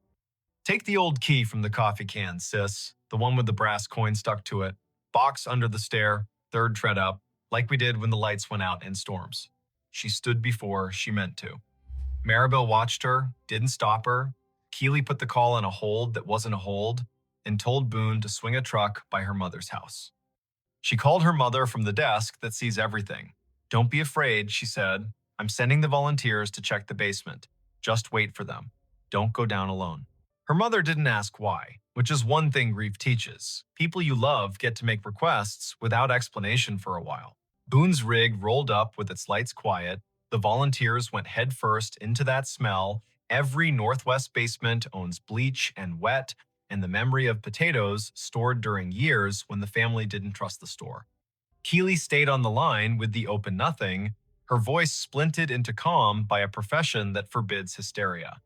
S1: Take the old key from the coffee can, sis, the one with the brass coin stuck to it. Box under the stair, third tread up, like we did when the lights went out in storms. She stood before she meant to. Maribel watched her, didn't stop her. Keely put the call on a hold that wasn't a hold, and told Boone to swing a truck by her mother's house. She called her mother from the desk that sees everything. Don't be afraid, she said. I'm sending the volunteers to check the basement. Just wait for them. Don't go down alone. Her mother didn't ask why, which is one thing grief teaches. People you love get to make requests without explanation for a while. Boone's rig rolled up with its lights quiet. The volunteers went headfirst into that smell. Every Northwest basement owns bleach and wet, and the memory of potatoes stored during years when the family didn't trust the store. Keely stayed on the line with the open nothing, her voice splinted into calm by a profession that forbids hysteria.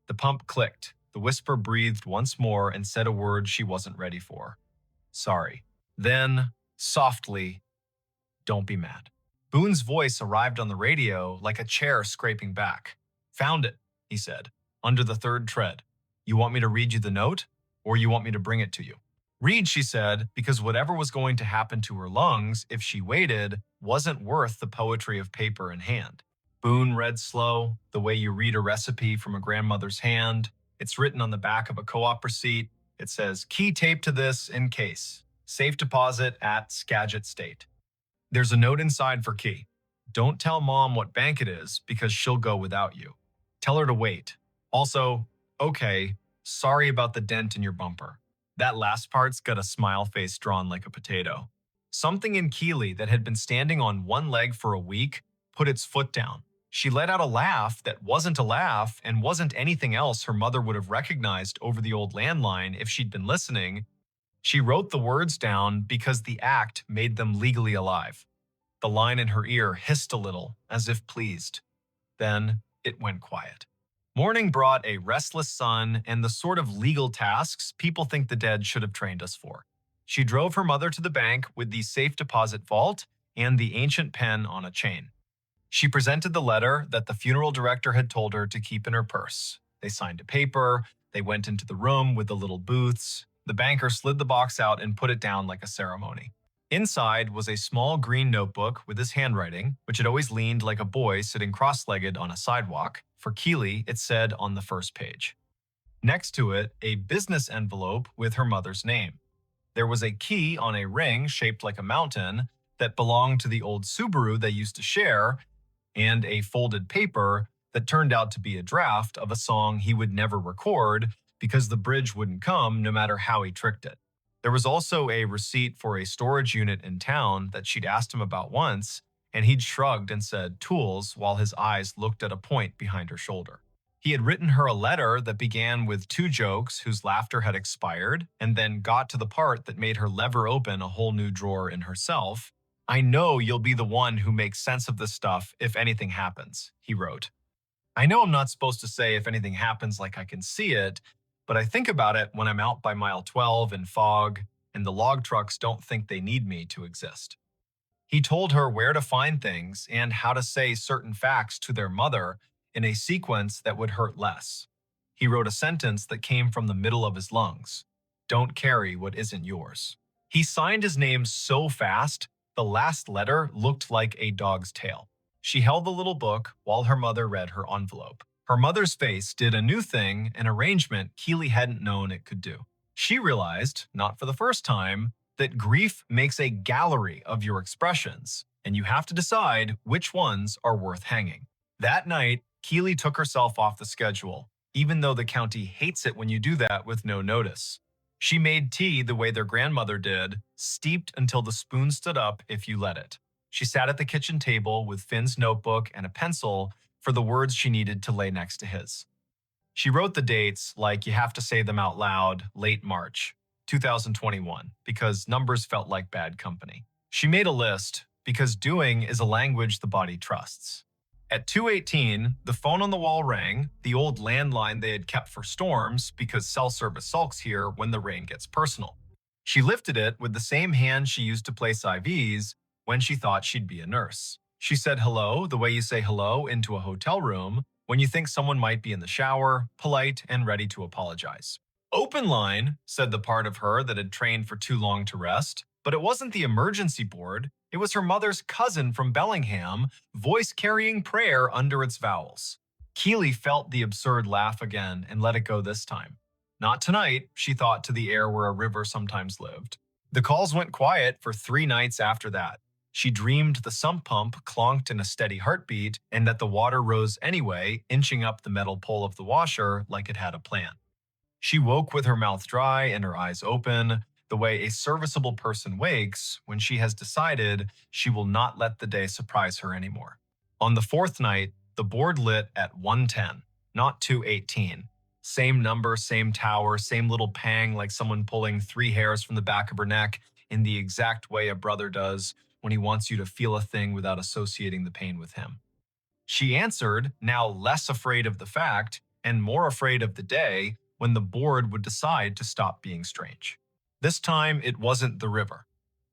S1: The pump clicked. The whisper breathed once more and said a word she wasn't ready for. Sorry. Then, softly, don't be mad. Boone's voice arrived on the radio like a chair scraping back. Found it, he said, under the third tread. You want me to read you the note, or you want me to bring it to you? Read, she said, because whatever was going to happen to her lungs if she waited wasn't worth the poetry of paper in hand. Boone read slow, the way you read a recipe from a grandmother's hand. It's written on the back of a co-op receipt. It says, key tape to this in case. Safe deposit at Skagit State. There's a note inside for Key. Don't tell Mom what bank it is because she'll go without you. Tell her to wait. Also, okay, sorry about the dent in your bumper. That last part's got a smile face drawn like a potato. Something in Keely that had been standing on one leg for a week put its foot down. She let out a laugh that wasn't a laugh and wasn't anything else her mother would have recognized over the old landline if she'd been listening. She wrote the words down because the act made them legally alive. The line in her ear hissed a little, as if pleased. Then it went quiet. Morning brought a restless sun and the sort of legal tasks people think the dead should have trained us for. She drove her mother to the bank with the safe deposit vault and the ancient pen on a chain. She presented the letter that the funeral director had told her to keep in her purse. They signed a paper. They went into the room with the little booths. The banker slid the box out and put it down like a ceremony. Inside was a small green notebook with his handwriting, which had always leaned like a boy sitting cross-legged on a sidewalk. For Keely, it said on the first page. Next to it, a business envelope with her mother's name. There was a key on a ring shaped like a mountain that belonged to the old Subaru they used to share, and a folded paper that turned out to be a draft of a song he would never record because the bridge wouldn't come no matter how he tricked it. There was also a receipt for a storage unit in town that she'd asked him about once, and he'd shrugged and said tools while his eyes looked at a point behind her shoulder. He had written her a letter that began with two jokes whose laughter had expired, and then got to the part that made her lever open a whole new drawer in herself. "I know you'll be the one who makes sense of this stuff if anything happens," he wrote. "I know I'm not supposed to say if anything happens like I can see it, but I think about it when I'm out by mile 12 in fog and the log trucks don't think they need me to exist." He told her where to find things and how to say certain facts to their mother in a sequence that would hurt less. He wrote a sentence that came from the middle of his lungs. "Don't carry what isn't yours." He signed his name so fast, the last letter looked like a dog's tail. She held the little book while her mother read her envelope. Her mother's face did a new thing, an arrangement Keely hadn't known it could do. She realized, not for the first time, that grief makes a gallery of your expressions, and you have to decide which ones are worth hanging. That night, Keely took herself off the schedule, even though the county hates it when you do that with no notice. She made tea the way their grandmother did, steeped until the spoon stood up if you let it. She sat at the kitchen table with Finn's notebook and a pencil for the words she needed to lay next to his. She wrote the dates like you have to say them out loud, late March, 2021, because numbers felt like bad company. She made a list because doing is a language the body trusts. At 2:18, the phone on the wall rang, the old landline they had kept for storms because cell service sulks here when the rain gets personal. She lifted it with the same hand she used to place IVs when she thought she'd be a nurse. She said hello the way you say hello into a hotel room when you think someone might be in the shower, polite and ready to apologize. "Open line," said the part of her that had trained for too long to rest, but it wasn't the emergency board. It was her mother's cousin from Bellingham, voice carrying prayer under its vowels. Keely felt the absurd laugh again and let it go this time. Not tonight, she thought to the air where a river sometimes lived. The calls went quiet for 3 nights after that. She dreamed the sump pump clonked in a steady heartbeat and that the water rose anyway, inching up the metal pole of the washer like it had a plan. She woke with her mouth dry and her eyes open, the way a serviceable person wakes when she has decided she will not let the day surprise her anymore. On the 4th night, the board lit at 1:10, not 2:18. Same number, same tower, same little pang like someone pulling 3 hairs from the back of her neck in the exact way a brother does when he wants you to feel a thing without associating the pain with him. She answered, now less afraid of the fact and more afraid of the day when the board would decide to stop being strange. This time, it wasn't the river.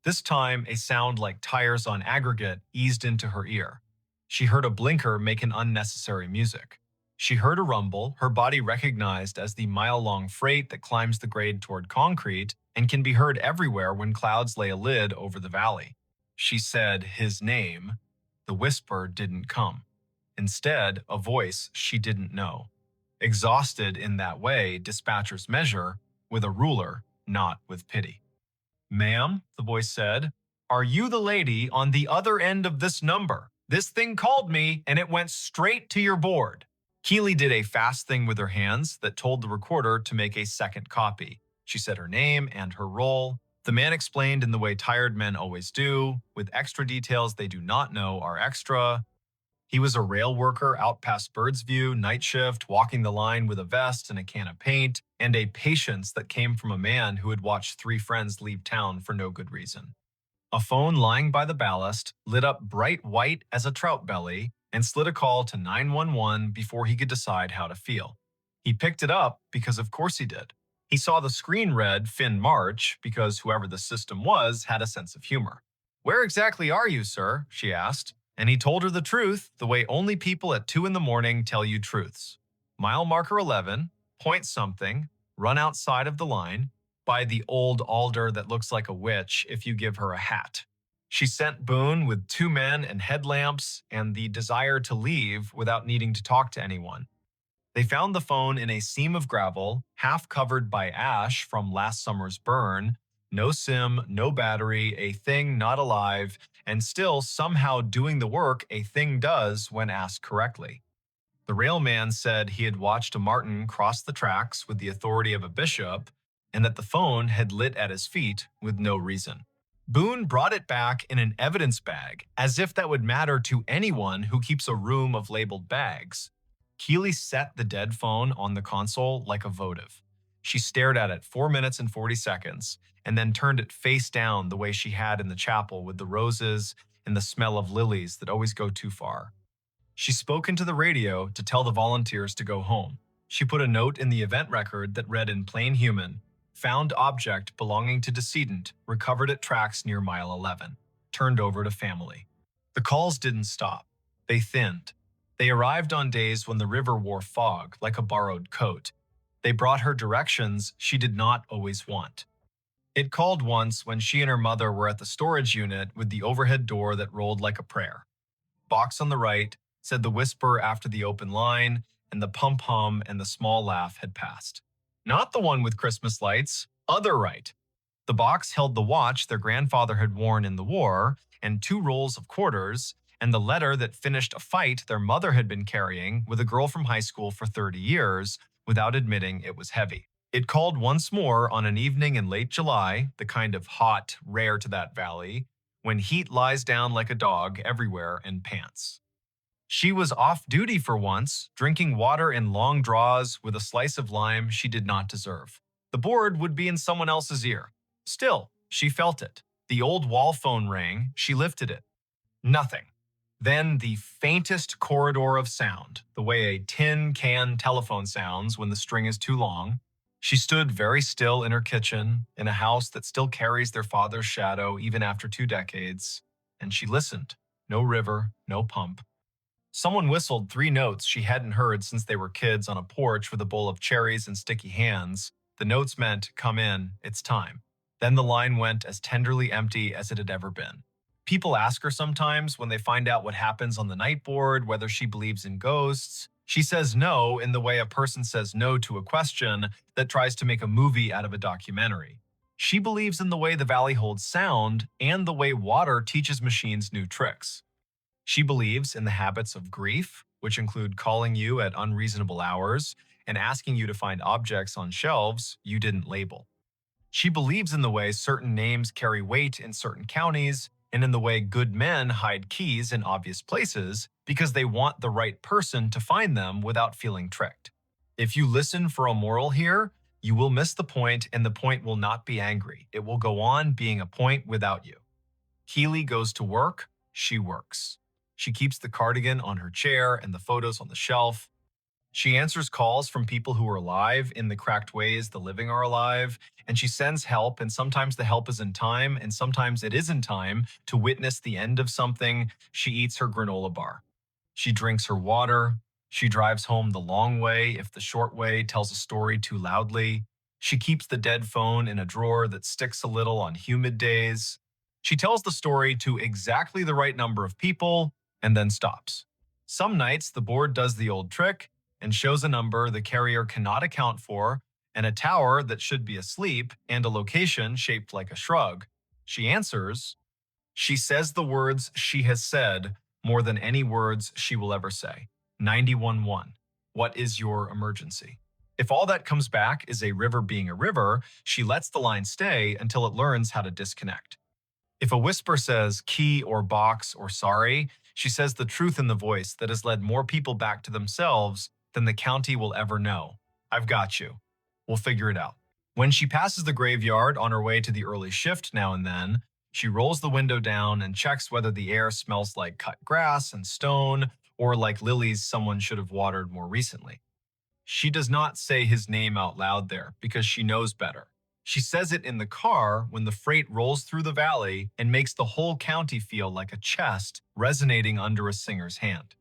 S1: This time, a sound like tires on aggregate eased into her ear. She heard a blinker make an unnecessary music. She heard a rumble her body recognized as the mile-long freight that climbs the grade toward concrete and can be heard everywhere when clouds lay a lid over the valley. She said his name. The whisper didn't come. Instead, a voice she didn't know. Exhausted in that way dispatchers measure, with a ruler, not with pity. "Ma'am," the voice said, "are you the lady on the other end of this number? This thing called me and it went straight to your board." Keely did a fast thing with her hands that told the recorder to make a second copy. She said her name and her role. The man explained in the way tired men always do, with extra details they do not know are extra. He was a rail worker out past Birdsview, night shift, walking the line with a vest and a can of paint, and a patience that came from a man who had watched 3 friends leave town for no good reason. A phone lying by the ballast lit up bright white as a trout belly, and slid a call to 911 before he could decide how to feel. He picked it up because of course he did. He saw the screen read Finn March because whoever the system was had a sense of humor. "Where exactly are you, sir?" she asked, and he told her the truth the way only people at 2 in the morning tell you truths. Mile marker 11, point something, run outside of the line, by the old alder that looks like a witch if you give her a hat. She sent Boone with 2 men and headlamps and the desire to leave without needing to talk to anyone. They found the phone in a seam of gravel, half covered by ash from last summer's burn, no SIM, no battery, a thing not alive, and still somehow doing the work a thing does when asked correctly. The railman said he had watched a marten cross the tracks with the authority of a bishop, and that the phone had lit at his feet with no reason. Boone brought it back in an evidence bag, as if that would matter to anyone who keeps a room of labeled bags. Keely set the dead phone on the console like a votive. She stared at it 4 minutes and 40 seconds, and then turned it face down the way she had in the chapel with the roses and the smell of lilies that always go too far. She spoke into the radio to tell the volunteers to go home. She put a note in the event record that read in plain human, "Found object belonging to decedent, recovered at tracks near mile 11, turned over to family." The calls didn't stop. They thinned. They arrived on days when the river wore fog like a borrowed coat. They brought her directions she did not always want. It called once when she and her mother were at the storage unit with the overhead door that rolled like a prayer. "Box on the right," said the whisper after the open line, and the pump hum and the small laugh had passed. Not the one with Christmas lights, other right. The box held the watch their grandfather had worn in the war, and 2 rolls of quarters, and the letter that finished a fight their mother had been carrying with a girl from high school for 30 years without admitting it was heavy. It called once more on an evening in late July, the kind of hot, rare to that valley, when heat lies down like a dog everywhere and pants. She was off duty for once, drinking water in long draws with a slice of lime she did not deserve. The board would be in someone else's ear. Still, she felt it. The old wall phone rang. She lifted it. Nothing. Then the faintest corridor of sound, the way a tin can telephone sounds when the string is too long. She stood very still in her kitchen, in a house that still carries their father's shadow even after 2 decades, and she listened. No river, no pump. Someone whistled 3 notes she hadn't heard since they were kids on a porch with a bowl of cherries and sticky hands. The notes meant, "Come in, it's time." Then the line went as tenderly empty as it had ever been. People ask her sometimes when they find out what happens on the night board, whether she believes in ghosts. She says no in the way a person says no to a question that tries to make a movie out of a documentary. She believes in the way the valley holds sound and the way water teaches machines new tricks. She believes in the habits of grief, which include calling you at unreasonable hours and asking you to find objects on shelves you didn't label. She believes in the way certain names carry weight in certain counties and in the way good men hide keys in obvious places because they want the right person to find them without feeling tricked. If you listen for a moral here, you will miss the point and the point will not be angry. It will go on being a point without you. Keely goes to work, she works. She keeps the cardigan on her chair and the photos on the shelf. She answers calls from people who are alive in the cracked ways the living are alive, and she sends help, and sometimes the help is in time, and sometimes it is in time to witness the end of something. She eats her granola bar. She drinks her water. She drives home the long way if the short way tells a story too loudly. She keeps the dead phone in a drawer that sticks a little on humid days. She tells the story to exactly the right number of people and then stops. Some nights the board does the old trick and shows a number the carrier cannot account for, and a tower that should be asleep, and a location shaped like a shrug. She answers. She says the words she has said more than any words she will ever say. 911. What is your emergency? If all that comes back is a river being a river, she lets the line stay until it learns how to disconnect. If a whisper says key or box or sorry, she says the truth in the voice that has led more people back to themselves than the county will ever know. I've got you. We'll figure it out. When she passes the graveyard on her way to the early shift now and then, she rolls the window down and checks whether the air smells like cut grass and stone or like lilies someone should have watered more recently. She does not say his name out loud there because she knows better. She says it in the car when the freight rolls through the valley and makes the whole county feel like a chest resonating under a singer's hand.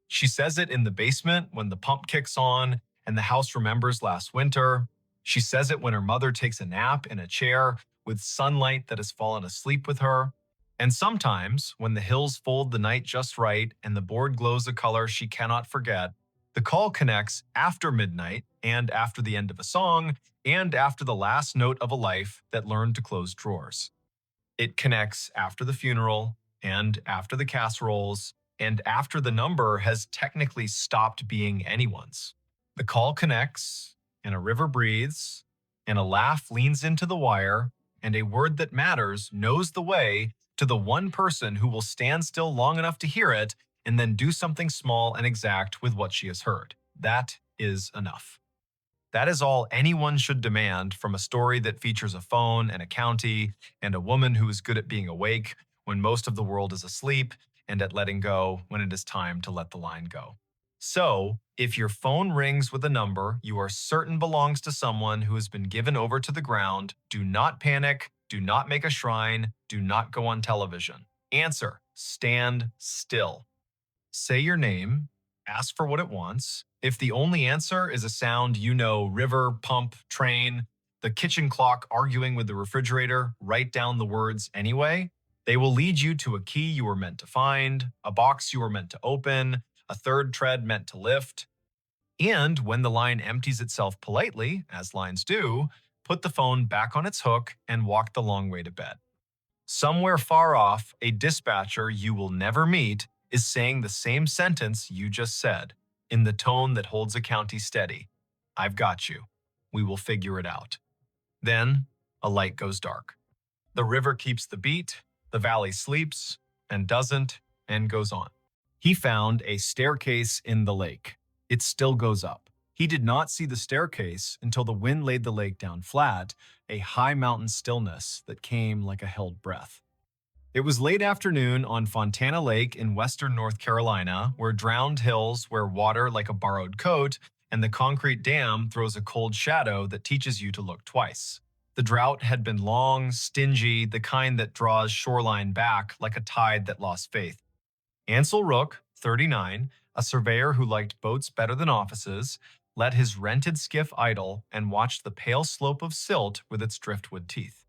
S1: She says it in the basement when the pump kicks on and the house remembers last winter. She says it when her mother takes a nap in a chair with sunlight that has fallen asleep with her. And sometimes, when the hills fold the night just right and the board glows a color she cannot forget, the call connects after midnight and after the end of a song and after the last note of a life that learned to close drawers. It connects after the funeral and after the casseroles and after the number has technically stopped being anyone's. The call connects, and a river breathes, and a laugh leans into the wire, and a word that matters knows the way to the one person who will stand still long enough to hear it and then do something small and exact with what she has heard. That is enough. That is all anyone should demand from a story that features a phone and a county and a woman who is good at being awake when most of the world is asleep and at letting go when it is time to let the line go. So, if your phone rings with a number you are certain belongs to someone who has been given over to the ground, do not panic, do not make a shrine, do not go on television. Answer, stand still. Say your name, ask for what it wants. If the only answer is a sound you know, river, pump, train, the kitchen clock arguing with the refrigerator, write down the words anyway. They will lead you to a key you were meant to find, a box you were meant to open, a third tread meant to lift. And when the line empties itself politely, as lines do, put the phone back on its hook and walk the long way to bed. Somewhere far off, a dispatcher you will never meet is saying the same sentence you just said, in the tone that holds a county steady. I've got you. We will figure it out. Then, a light goes dark. The river keeps the beat, the valley sleeps, and doesn't, and goes on. He found a staircase in the lake. It still goes up. He did not see the staircase until the wind laid the lake down flat, a high mountain stillness that came like a held breath. It was late afternoon on Fontana Lake in western North Carolina, where drowned hills wear water like a borrowed coat, and the concrete dam throws a cold shadow that teaches you to look twice. The drought had been long, stingy, the kind that draws shoreline back like a tide that lost faith. Ansel Rook, 39, a surveyor who liked boats better than offices, let his rented skiff idle and watched the pale slope of silt with its driftwood teeth.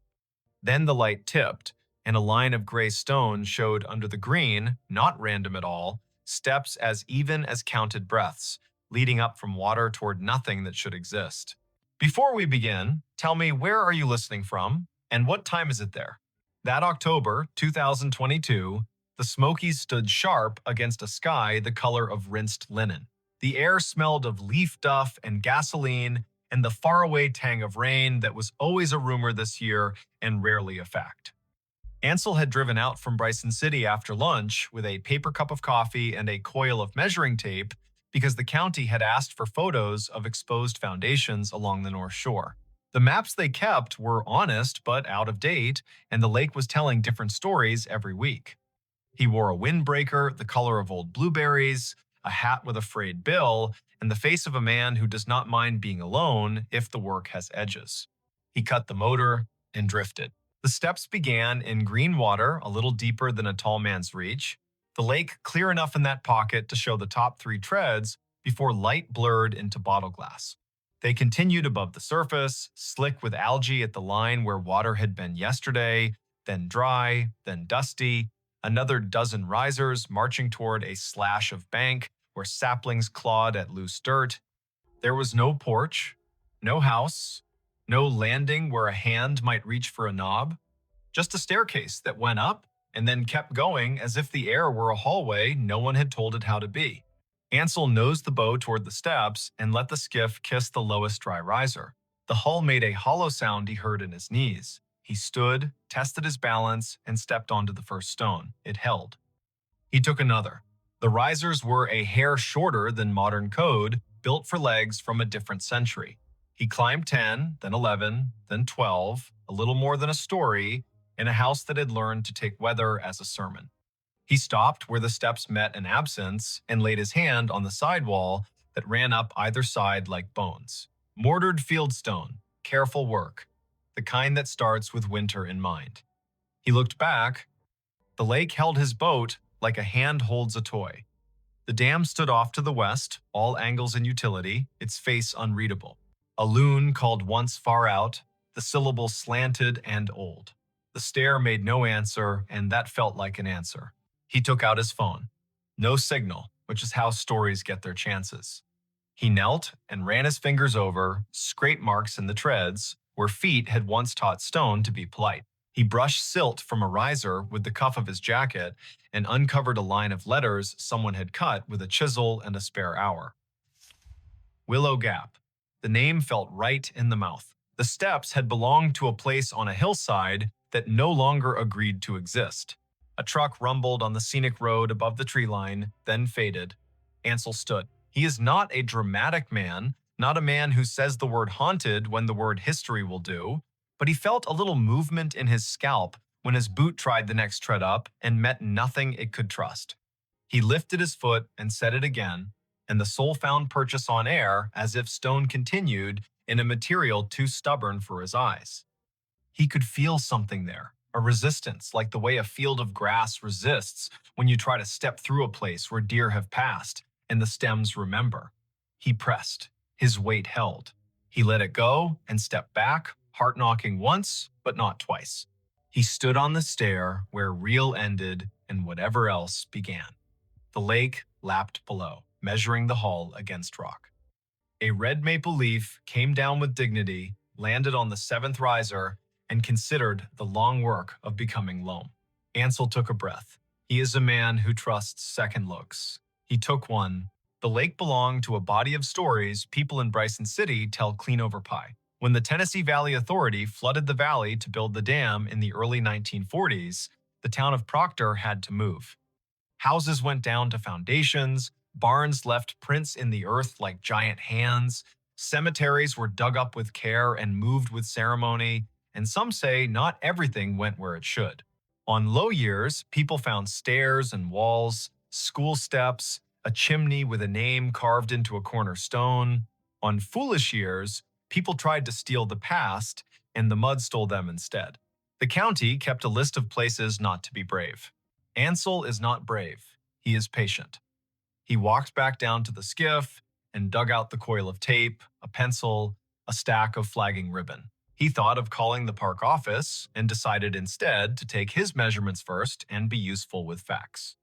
S1: Then the light tipped, and a line of gray stone showed under the green, not random at all, steps as even as counted breaths, leading up from water toward nothing that should exist. Before we begin, tell me, where are you listening from, and what time is it there? That October, 2022, the Smokies stood sharp against a sky the color of rinsed linen. The air smelled of leaf duff and gasoline and the faraway tang of rain that was always a rumor this year and rarely a fact. Ansel had driven out from Bryson City after lunch with a paper cup of coffee and a coil of measuring tape because the county had asked for photos of exposed foundations along the North Shore. The maps they kept were honest but out of date, and the lake was telling different stories every week. He wore a windbreaker the color of old blueberries, a hat with a frayed bill, and the face of a man who does not mind being alone if the work has edges. He cut the motor and drifted. The steps began in green water a little deeper than a tall man's reach, the lake clear enough in that pocket to show the top 3 treads before light blurred into bottle glass. They continued above the surface, slick with algae at the line where water had been yesterday, then dry, then dusty, another dozen risers marching toward a slash of bank where saplings clawed at loose dirt. There was no porch, no house, no landing where a hand might reach for a knob, just a staircase that went up and then kept going as if the air were a hallway no one had told it how to be. Ansel nosed the bow toward the steps and let the skiff kiss the lowest dry riser. The hull made a hollow sound he heard in his knees. He stood, tested his balance, and stepped onto the first stone. It held. He took another. The risers were a hair shorter than modern code, built for legs from a different century. He climbed 10, then 11, then 12, a little more than a story, in a house that had learned to take weather as a sermon. He stopped where the steps met an absence and laid his hand on the sidewall that ran up either side like bones. Mortared fieldstone, careful work, the kind that starts with winter in mind. He looked back. The lake held his boat like a hand holds a toy. The dam stood off to the west, all angles and utility, its face unreadable. A loon called once far out, the syllables slanted and old. The stare made no answer, and that felt like an answer. He took out his phone. No signal, which is how stories get their chances. He knelt and ran his fingers over scrape marks in the treads where feet had once taught stone to be polite. He brushed silt from a riser with the cuff of his jacket and uncovered a line of letters someone had cut with a chisel and a spare hour. Willow Gap. The name felt right in the mouth. The steps had belonged to a place on a hillside that no longer agreed to exist. A truck rumbled on the scenic road above the tree line, then faded. Ansel stood. He is not a dramatic man, not a man who says the word haunted when the word history will do, but he felt a little movement in his scalp when his boot tried the next tread up and met nothing it could trust. He lifted his foot and set it again, and the soul found purchase on air as if stone continued in a material too stubborn for his eyes. He could feel something there, a resistance like the way a field of grass resists when you try to step through a place where deer have passed and the stems remember. He pressed. His weight held. He let it go and stepped back, heart knocking once, but not twice. He stood on the stair where real ended and whatever else began. The lake lapped below, measuring the hull against rock. A red maple leaf came down with dignity, landed on the seventh riser, and considered the long work of becoming loam. Ansel took a breath. He is a man who trusts second looks. He took one. The lake belonged to a body of stories people in Bryson City tell clean over pie. When the Tennessee Valley Authority flooded the valley to build the dam in the early 1940s, the town of Proctor had to move. Houses went down to foundations, barns left prints in the earth like giant hands, cemeteries were dug up with care and moved with ceremony, and some say not everything went where it should. On low years, people found stairs and walls, school steps, a chimney with a name carved into a corner stone. On foolish years, people tried to steal the past, and the mud stole them instead. The county kept a list of places not to be brave. Ansel is not brave. He is patient. He walked back down to the skiff and dug out the coil of tape, a pencil, a stack of flagging ribbon. He thought of calling the park office and decided instead to take his measurements first and be useful with facts.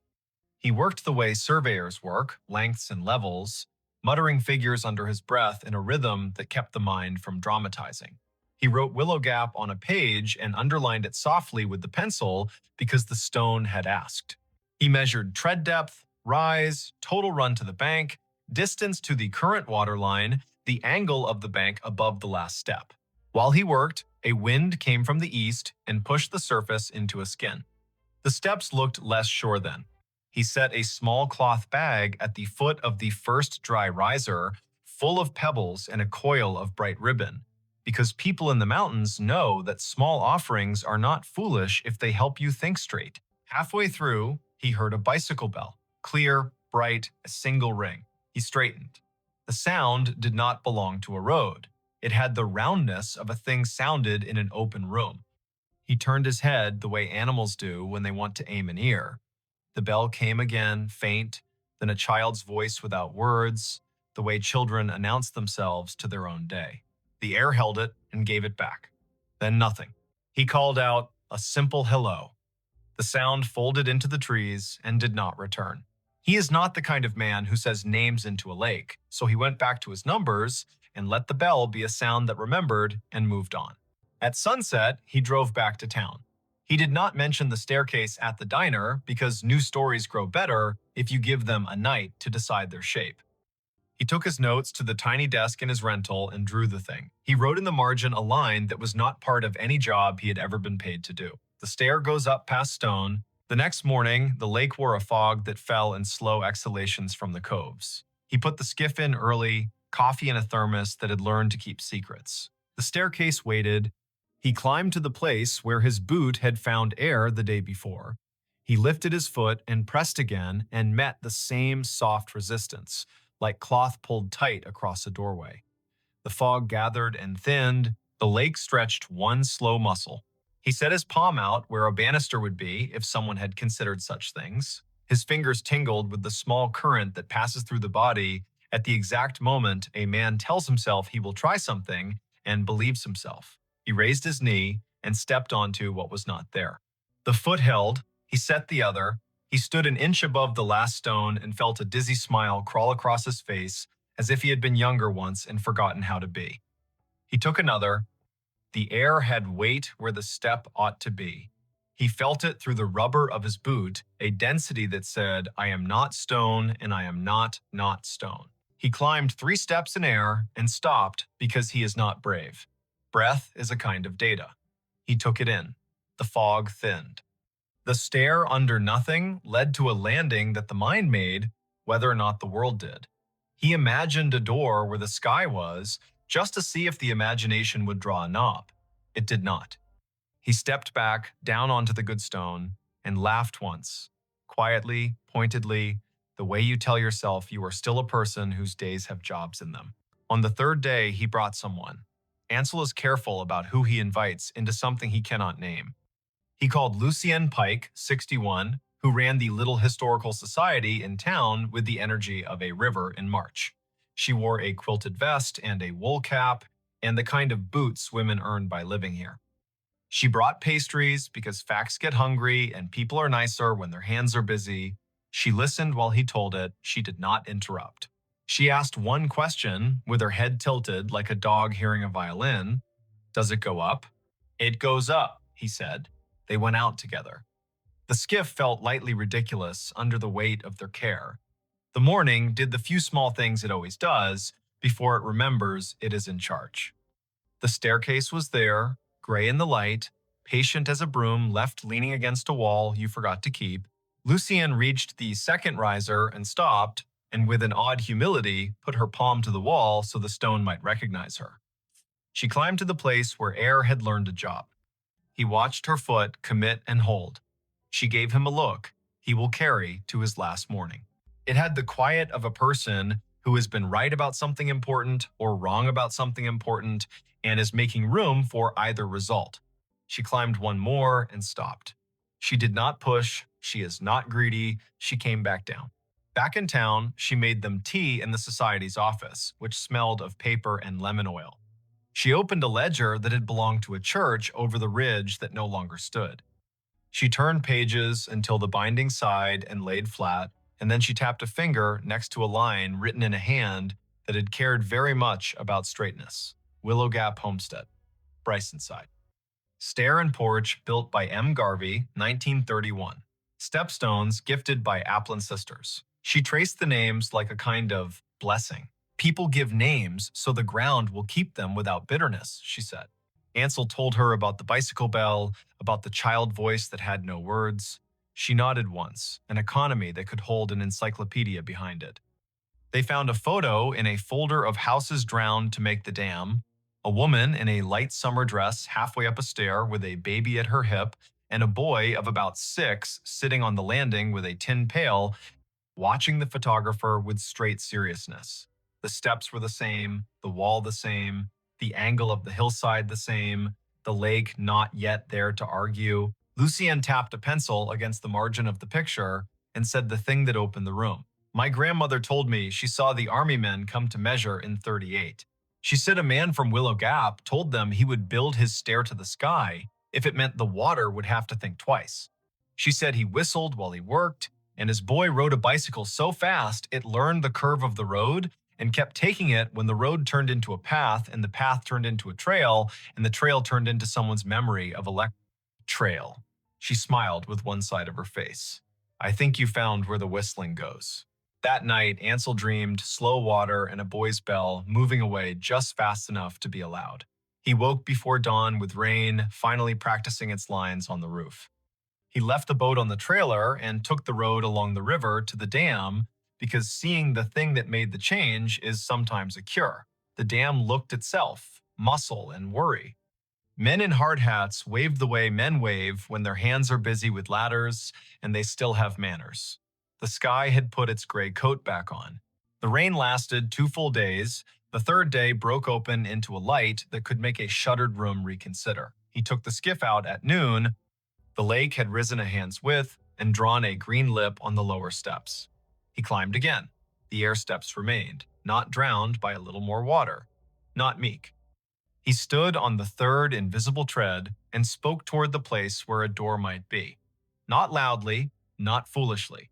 S1: He worked the way surveyors work, lengths and levels, muttering figures under his breath in a rhythm that kept the mind from dramatizing. He wrote Willow Gap on a page and underlined it softly with the pencil because the stone had asked. He measured tread depth, rise, total run to the bank, distance to the current water line, the angle of the bank above the last step. While he worked, a wind came from the east and pushed the surface into a skin. The steps looked less sure then. He set a small cloth bag at the foot of the first dry riser, full of pebbles and a coil of bright ribbon, because people in the mountains know that small offerings are not foolish if they help you think straight. Halfway through, he heard a bicycle bell, clear, bright, a single ring. He straightened. The sound did not belong to a road. It had the roundness of a thing sounded in an open room. He turned his head the way animals do when they want to aim an ear. The bell came again, faint, then a child's voice without words, the way children announce themselves to their own day. The air held it and gave it back. Then nothing. He called out a simple hello. The sound folded into the trees and did not return. He is not the kind of man who says names into a lake, so he went back to his numbers and let the bell be a sound that remembered and moved on. At sunset, he drove back to town. He did not mention the staircase at the diner because new stories grow better if you give them a night to decide their shape. He took his notes to the tiny desk in his rental and drew the thing. He wrote in the margin a line that was not part of any job he had ever been paid to do. The stair goes up past stone. The next morning, the lake wore a fog that fell in slow exhalations from the coves. He put the skiff in early, coffee in a thermos that had learned to keep secrets. The staircase waited. He climbed to the place where his boot had found air the day before. He lifted his foot and pressed again and met the same soft resistance, like cloth pulled tight across a doorway. The fog gathered and thinned. The lake stretched one slow muscle. He set his palm out where a banister would be if someone had considered such things. His fingers tingled with the small current that passes through the body at the exact moment a man tells himself he will try something and believes himself. He raised his knee and stepped onto what was not there. The foot held. He set the other. He stood an inch above the last stone and felt a dizzy smile crawl across his face as if he had been younger once and forgotten how to be. He took another. The air had weight where the step ought to be. He felt it through the rubber of his boot, a density that said, I am not stone and I am not stone. He climbed 3 steps in air and stopped because he is not brave. Breath is a kind of data. He took it in. The fog thinned. The stair under nothing led to a landing that the mind made, whether or not the world did. He imagined a door where the sky was, just to see if the imagination would draw a knob. It did not. He stepped back, down onto the good stone, and laughed once. Quietly, pointedly, the way you tell yourself you are still a person whose days have jobs in them. On the 3rd day, he brought someone. Ansel is careful about who he invites into something he cannot name. He called Lucienne Pike, 61, who ran the little historical society in town with the energy of a river in March. She wore a quilted vest and a wool cap and the kind of boots women earn by living here. She brought pastries because facts get hungry and people are nicer when their hands are busy. She listened while he told it. She did not interrupt. She asked one question with her head tilted like a dog hearing a violin. Does it go up? It goes up, he said. They went out together. The skiff felt lightly ridiculous under the weight of their care. The morning did the few small things it always does before it remembers it is in charge. The staircase was there, gray in the light, patient as a broom left leaning against a wall you forgot to keep. Lucienne reached the second riser and stopped, and with an odd humility, put her palm to the wall so the stone might recognize her. She climbed to the place where air had learned a job. He watched her foot commit and hold. She gave him a look he will carry to his last morning. It had the quiet of a person who has been right about something important or wrong about something important and is making room for either result. She climbed one more and stopped. She did not push. She is not greedy. She came back down. Back in town, she made them tea in the society's office, which smelled of paper and lemon oil. She opened a ledger that had belonged to a church over the ridge that no longer stood. She turned pages until the binding sighed and laid flat, and then she tapped a finger next to a line written in a hand that had cared very much about straightness. Willow Gap Homestead, Brysonside. Stair and porch built by M. Garvey, 1931. Stepstones gifted by Applin sisters. She traced the names like a kind of blessing. People give names so the ground will keep them without bitterness, she said. Ansel told her about the bicycle bell, about the child voice that had no words. She nodded once, an economy that could hold an encyclopedia behind it. They found a photo in a folder of houses drowned to make the dam, a woman in a light summer dress halfway up a stair with a baby at her hip, and a boy of about 6 sitting on the landing with a tin pail, watching the photographer with straight seriousness. The steps were the same, the wall the same, the angle of the hillside the same, the lake not yet there to argue. Lucienne tapped a pencil against the margin of the picture and said the thing that opened the room. My grandmother told me she saw the army men come to measure in 38. She said a man from Willow Gap told them he would build his stair to the sky if it meant the water would have to think twice. She said he whistled while he worked, and his boy rode a bicycle so fast it learned the curve of the road and kept taking it when the road turned into a path and the path turned into a trail and the trail turned into someone's memory of a trail. She smiled with one side of her face. I think you found where the whistling goes. That night, Ansel dreamed slow water and a boy's bell moving away just fast enough to be allowed. He woke before dawn with rain, finally practicing its lines on the roof. He left the boat on the trailer and took the road along the river to the dam because seeing the thing that made the change is sometimes a cure. The dam looked itself, muscle and worry. Men in hard hats waved the way men wave when their hands are busy with ladders and they still have manners. The sky had put its gray coat back on. The rain lasted 2 full days. The third day broke open into a light that could make a shuttered room reconsider. He took the skiff out at noon. The lake had risen a hand's width and drawn a green lip on the lower steps. He climbed again. The air steps remained, not drowned by a little more water, not meek. He stood on the third invisible tread and spoke toward the place where a door might be. Not loudly, not foolishly.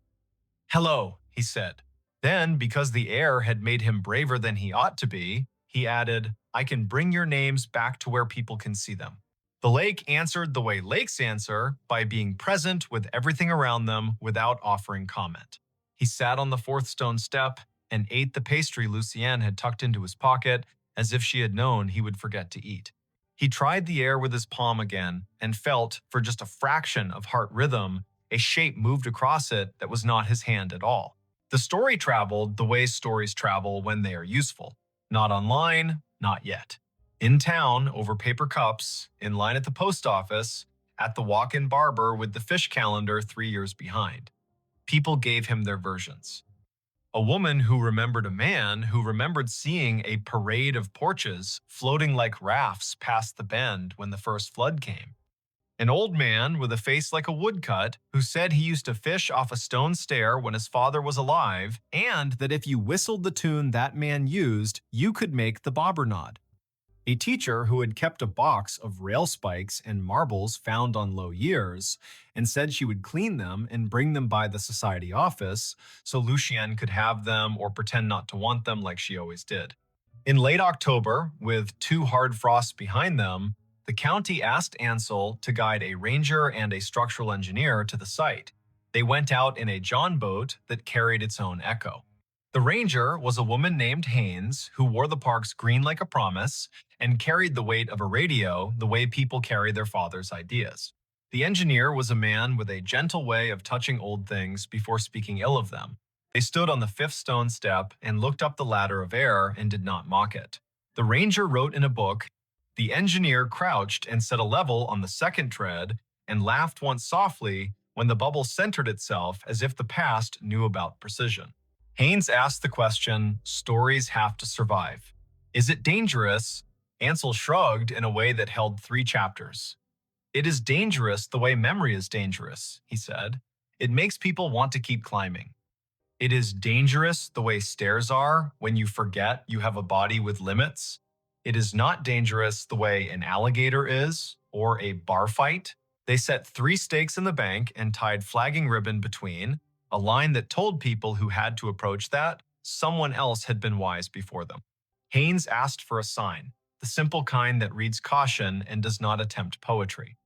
S1: "Hello," he said. Then, because the air had made him braver than he ought to be, he added, "I can bring your names back to where people can see them." The lake answered the way lakes answer, by being present with everything around them without offering comment. He sat on the fourth stone step and ate the pastry Lucienne had tucked into his pocket, as if she had known he would forget to eat. He tried the air with his palm again and felt, for just a fraction of heart rhythm, a shape moved across it that was not his hand at all. The story traveled the way stories travel when they are useful. Not online, not yet. In town, over paper cups, in line at the post office, at the walk-in barber with the fish calendar 3 years behind. People gave him their versions. A woman who remembered a man who remembered seeing a parade of porches floating like rafts past the bend when the first flood came. An old man with a face like a woodcut who said he used to fish off a stone stair when his father was alive, and that if you whistled the tune that man used, you could make the bobber nod. A teacher who had kept a box of rail spikes and marbles found on low years and said she would clean them and bring them by the society office so Lucienne could have them or pretend not to want them like she always did. In late October, with 2 hard frosts behind them, the county asked Ansel to guide a ranger and a structural engineer to the site. They went out in a John boat that carried its own echo. The ranger was a woman named Haynes who wore the parks green like a promise and carried the weight of a radio the way people carry their father's ideas. The engineer was a man with a gentle way of touching old things before speaking ill of them. They stood on the fifth stone step and looked up the ladder of air and did not mock it. The ranger wrote in a book. The engineer crouched and set a level on the second tread and laughed once softly when the bubble centered itself as if the past knew about precision. Haynes asked the question, "Stories have to survive. Is it dangerous?" Ansel shrugged in a way that held 3 chapters. "It is dangerous the way memory is dangerous," he said. "It makes people want to keep climbing. It is dangerous the way stairs are when you forget you have a body with limits. It is not dangerous the way an alligator is, or a bar fight." They set 3 stakes in the bank and tied flagging ribbon between, a line that told people who had to approach that someone else had been wise before them. Haynes asked for a sign, the simple kind that reads caution and does not attempt poetry.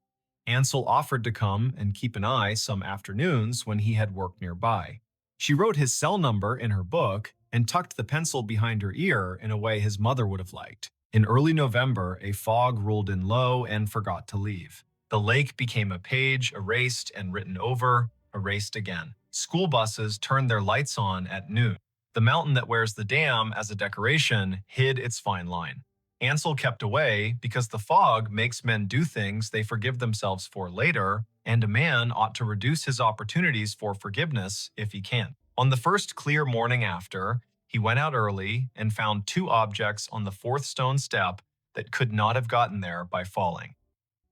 S1: Ansel offered to come and keep an eye some afternoons when he had work nearby. She wrote his cell number in her book and tucked the pencil behind her ear in a way his mother would have liked. In early November, a fog rolled in low and forgot to leave. The lake became a page erased and written over, erased again. School buses turned their lights on at noon. The mountain that wears the dam as a decoration hid its fine line. Ansel kept away because the fog makes men do things they forgive themselves for later, and a man ought to reduce his opportunities for forgiveness if he can. On the first clear morning after, he went out early and found 2 objects on the fourth stone step that could not have gotten there by falling.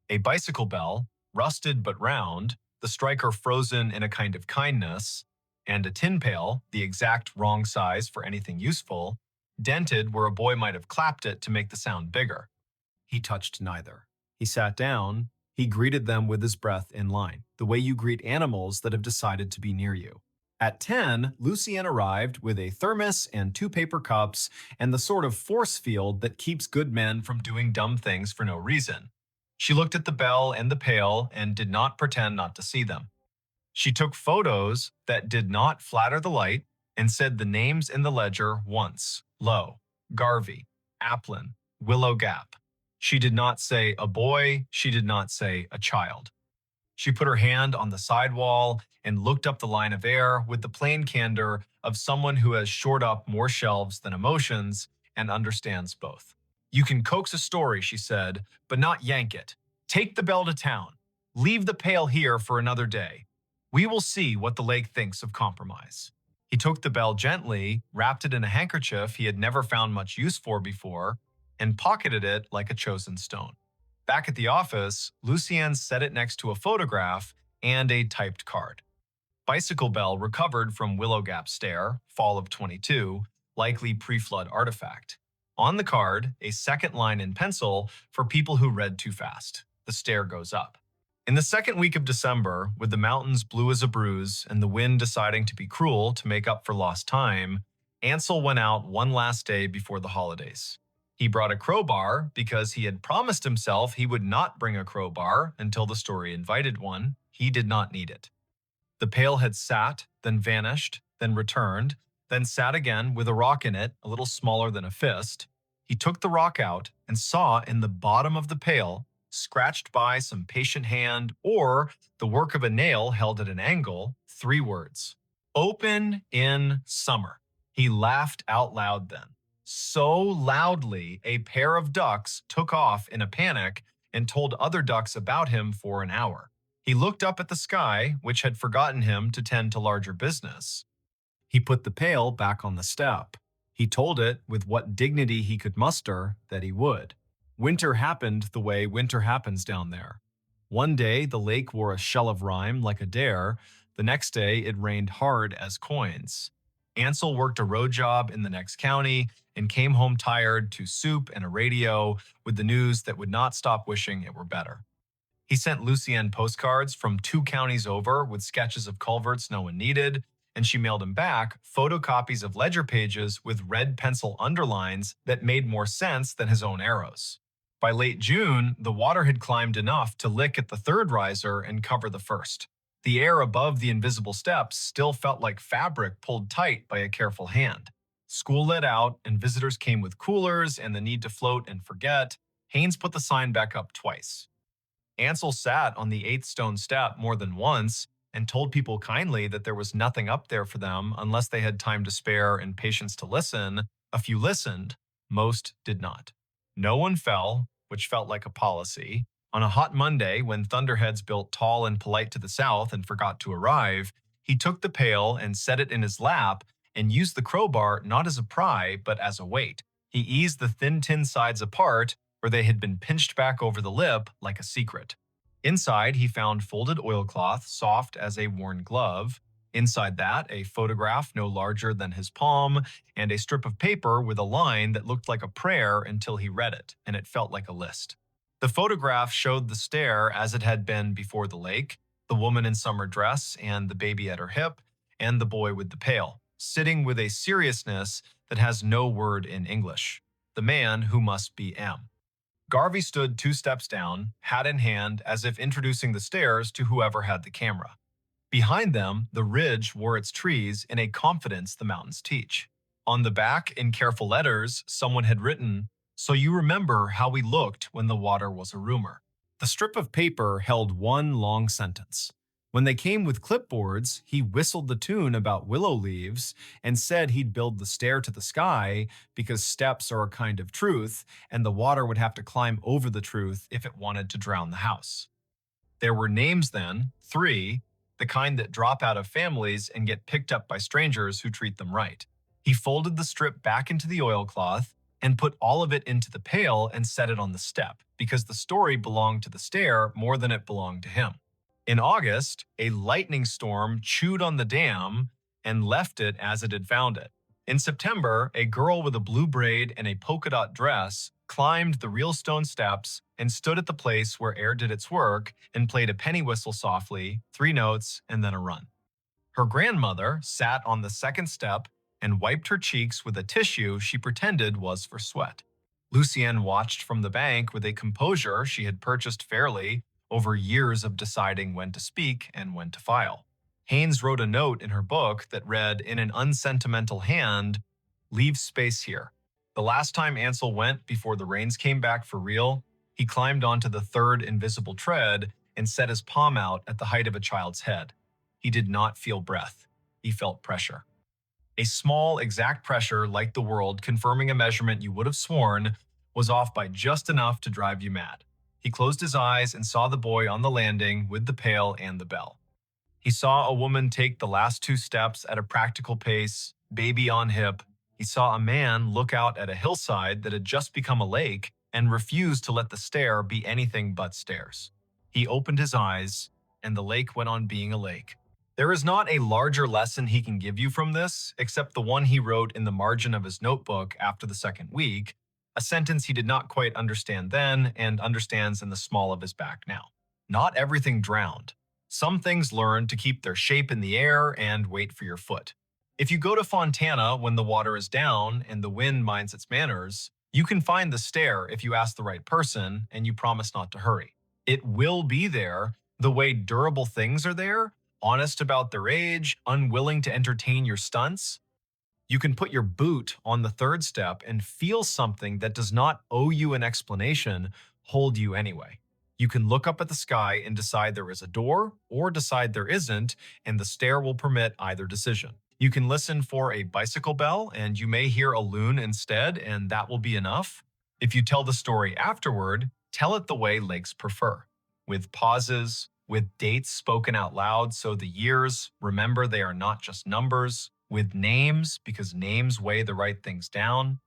S1: A bicycle bell, rusted but round, the striker frozen in a kind of kindness, and a tin pail, the exact wrong size for anything useful, dented where a boy might have clapped it to make the sound bigger. He touched neither. He sat down. He greeted them with his breath in line, the way you greet animals that have decided to be near you. At 10, Lucienne arrived with a thermos and 2 paper cups and the sort of force field that keeps good men from doing dumb things for no reason. She looked at the bell and the pail and did not pretend not to see them. She took photos that did not flatter the light and said the names in the ledger once: Lowe, Garvey, Applin, Willow Gap. She did not say a boy, she did not say a child. She put her hand on the sidewall and looked up the line of air with the plain candor of someone who has shored up more shelves than emotions and understands both. You can coax a story, she said, but not yank it. Take the bell to town. Leave the pail here for another day. We will see what the lake thinks of compromise. He took the bell gently, wrapped it in a handkerchief he had never found much use for before, and pocketed it like a chosen stone. Back at the office, Lucien set it next to a photograph and a typed card. Bicycle bell recovered from Willow Gap Stair, fall of 22, likely pre-flood artifact. On the card, a second line in pencil for people who read too fast. The stair goes up. In the second week of December, with the mountains blue as a bruise and the wind deciding to be cruel to make up for lost time, Ansel went out one last day before the holidays. He brought a crowbar because he had promised himself he would not bring a crowbar until the story invited one. He did not need it. The pail had sat, then vanished, then returned, then sat again with a rock in it, a little smaller than a fist. He took the rock out and saw in the bottom of the pail, scratched by some patient hand or the work of a nail held at an angle, 3 words: "Open in summer." He laughed out loud then. So loudly, a pair of ducks took off in a panic and told other ducks about him for an hour. He looked up at the sky, which had forgotten him to tend to larger business. He put the pail back on the step. He told it, with what dignity he could muster, that he would. Winter happened the way winter happens down there. One day, the lake wore a shell of rhyme like a dare. The next day, it rained hard as coins. Ansel worked a road job in the next county and came home tired to soup and a radio with the news that would not stop wishing it were better. He sent Lucien postcards from 2 counties over with sketches of culverts no one needed, and she mailed him back photocopies of ledger pages with red pencil underlines that made more sense than his own arrows. By late June, the water had climbed enough to lick at the 3rd riser and cover the 1st. The air above the invisible steps still felt like fabric pulled tight by a careful hand. School let out, and visitors came with coolers and the need to float and forget. Haynes put the sign back up twice. Ansel sat on the 8th stone step more than once and told people kindly that there was nothing up there for them unless they had time to spare and patience to listen. A few listened, most did not. No one fell, which felt like a policy. On a hot Monday, when thunderheads built tall and polite to the south and forgot to arrive, he took the pail and set it in his lap and used the crowbar not as a pry, but as a weight. He eased the thin tin sides apart where they had been pinched back over the lip like a secret. Inside, he found folded oilcloth, soft as a worn glove. Inside that, a photograph no larger than his palm, and a strip of paper with a line that looked like a prayer until he read it, and it felt like a list. The photograph showed the stair as it had been before the lake, the woman in summer dress and the baby at her hip, and the boy with the pail, sitting with a seriousness that has no word in English. The man who must be M. Garvey stood 2 steps down, hat in hand, as if introducing the stairs to whoever had the camera. Behind them, the ridge wore its trees in a confidence the mountains teach. On the back, in careful letters, someone had written, "So you remember how we looked when the water was a rumor." The strip of paper held one long sentence. When they came with clipboards, he whistled the tune about willow leaves and said he'd build the stair to the sky because steps are a kind of truth, and the water would have to climb over the truth if it wanted to drown the house. There were names then, 3, the kind that drop out of families and get picked up by strangers who treat them right. He folded the strip back into the oilcloth and put all of it into the pail and set it on the step, because the story belonged to the stair more than it belonged to him. In August, a lightning storm chewed on the dam and left it as it had found it. In September, a girl with a blue braid and a polka dot dress climbed the real stone steps and stood at the place where air did its work and played a penny whistle softly, 3 notes, and then a run. Her grandmother sat on the 2nd step and wiped her cheeks with a tissue she pretended was for sweat. Lucien watched from the bank with a composure she had purchased fairly over years of deciding when to speak and when to file. Haynes wrote a note in her book that read in an unsentimental hand, "Leave space here." The last time Ansel went before the rains came back for real, he climbed onto the 3rd invisible tread and set his palm out at the height of a child's head. He did not feel breath. He felt pressure. A small, exact pressure like the world confirming a measurement you would have sworn was off by just enough to drive you mad. He closed his eyes and saw the boy on the landing with the pail and the bell. He saw a woman take the last two steps at a practical pace, baby on hip. He saw a man look out at a hillside that had just become a lake and refused to let the stair be anything but stairs. He opened his eyes, and the lake went on being a lake. There is not a larger lesson he can give you from this, except the one he wrote in the margin of his notebook after the second week, a sentence he did not quite understand then and understands in the small of his back now. Not everything drowned. Some things learn to keep their shape in the air and wait for your foot. If you go to Fontana when the water is down and the wind minds its manners, you can find the stair if you ask the right person and you promise not to hurry. It will be there the way durable things are there, honest about their age, unwilling to entertain your stunts. You can put your boot on the third step and feel something that does not owe you an explanation hold you anyway. You can look up at the sky and decide there is a door or decide there isn't, and the stair will permit either decision. You can listen for a bicycle bell and you may hear a loon instead, and that will be enough. If you tell the story afterward, tell it the way lakes prefer, with pauses, with dates spoken out loud so the years remember they are not just numbers, with names because names weigh the right things down.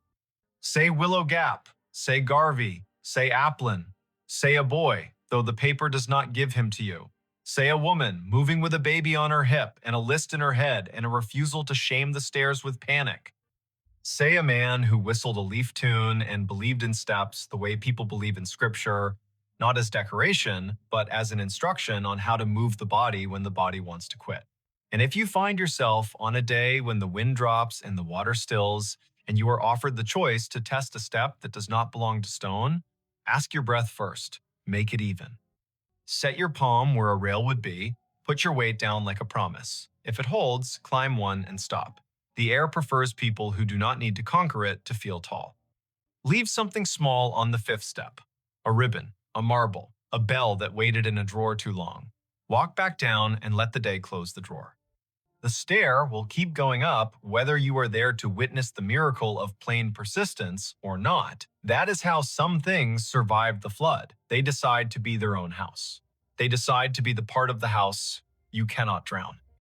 S1: Say Willow Gap, say Garvey, say Applin, say a boy, though the paper does not give him to you. Say a woman moving with a baby on her hip and a list in her head and a refusal to shame the stairs with panic. Say a man who whistled a leaf tune and believed in steps the way people believe in scripture, not as decoration, but as an instruction on how to move the body when the body wants to quit. And if you find yourself on a day when the wind drops and the water stills, and you are offered the choice to test a step that does not belong to stone, ask your breath first. Make it even. Set your palm where a rail would be. Put your weight down like a promise. If it holds, climb one and stop. The air prefers people who do not need to conquer it to feel tall. Leave something small on the fifth step. A ribbon, a marble, a bell that waited in a drawer too long. Walk back down and let the day close the drawer. The stair will keep going up whether you are there to witness the miracle of plain persistence or not. That is how some things survive the flood. They decide to be their own house. They decide to be the part of the house you cannot drown.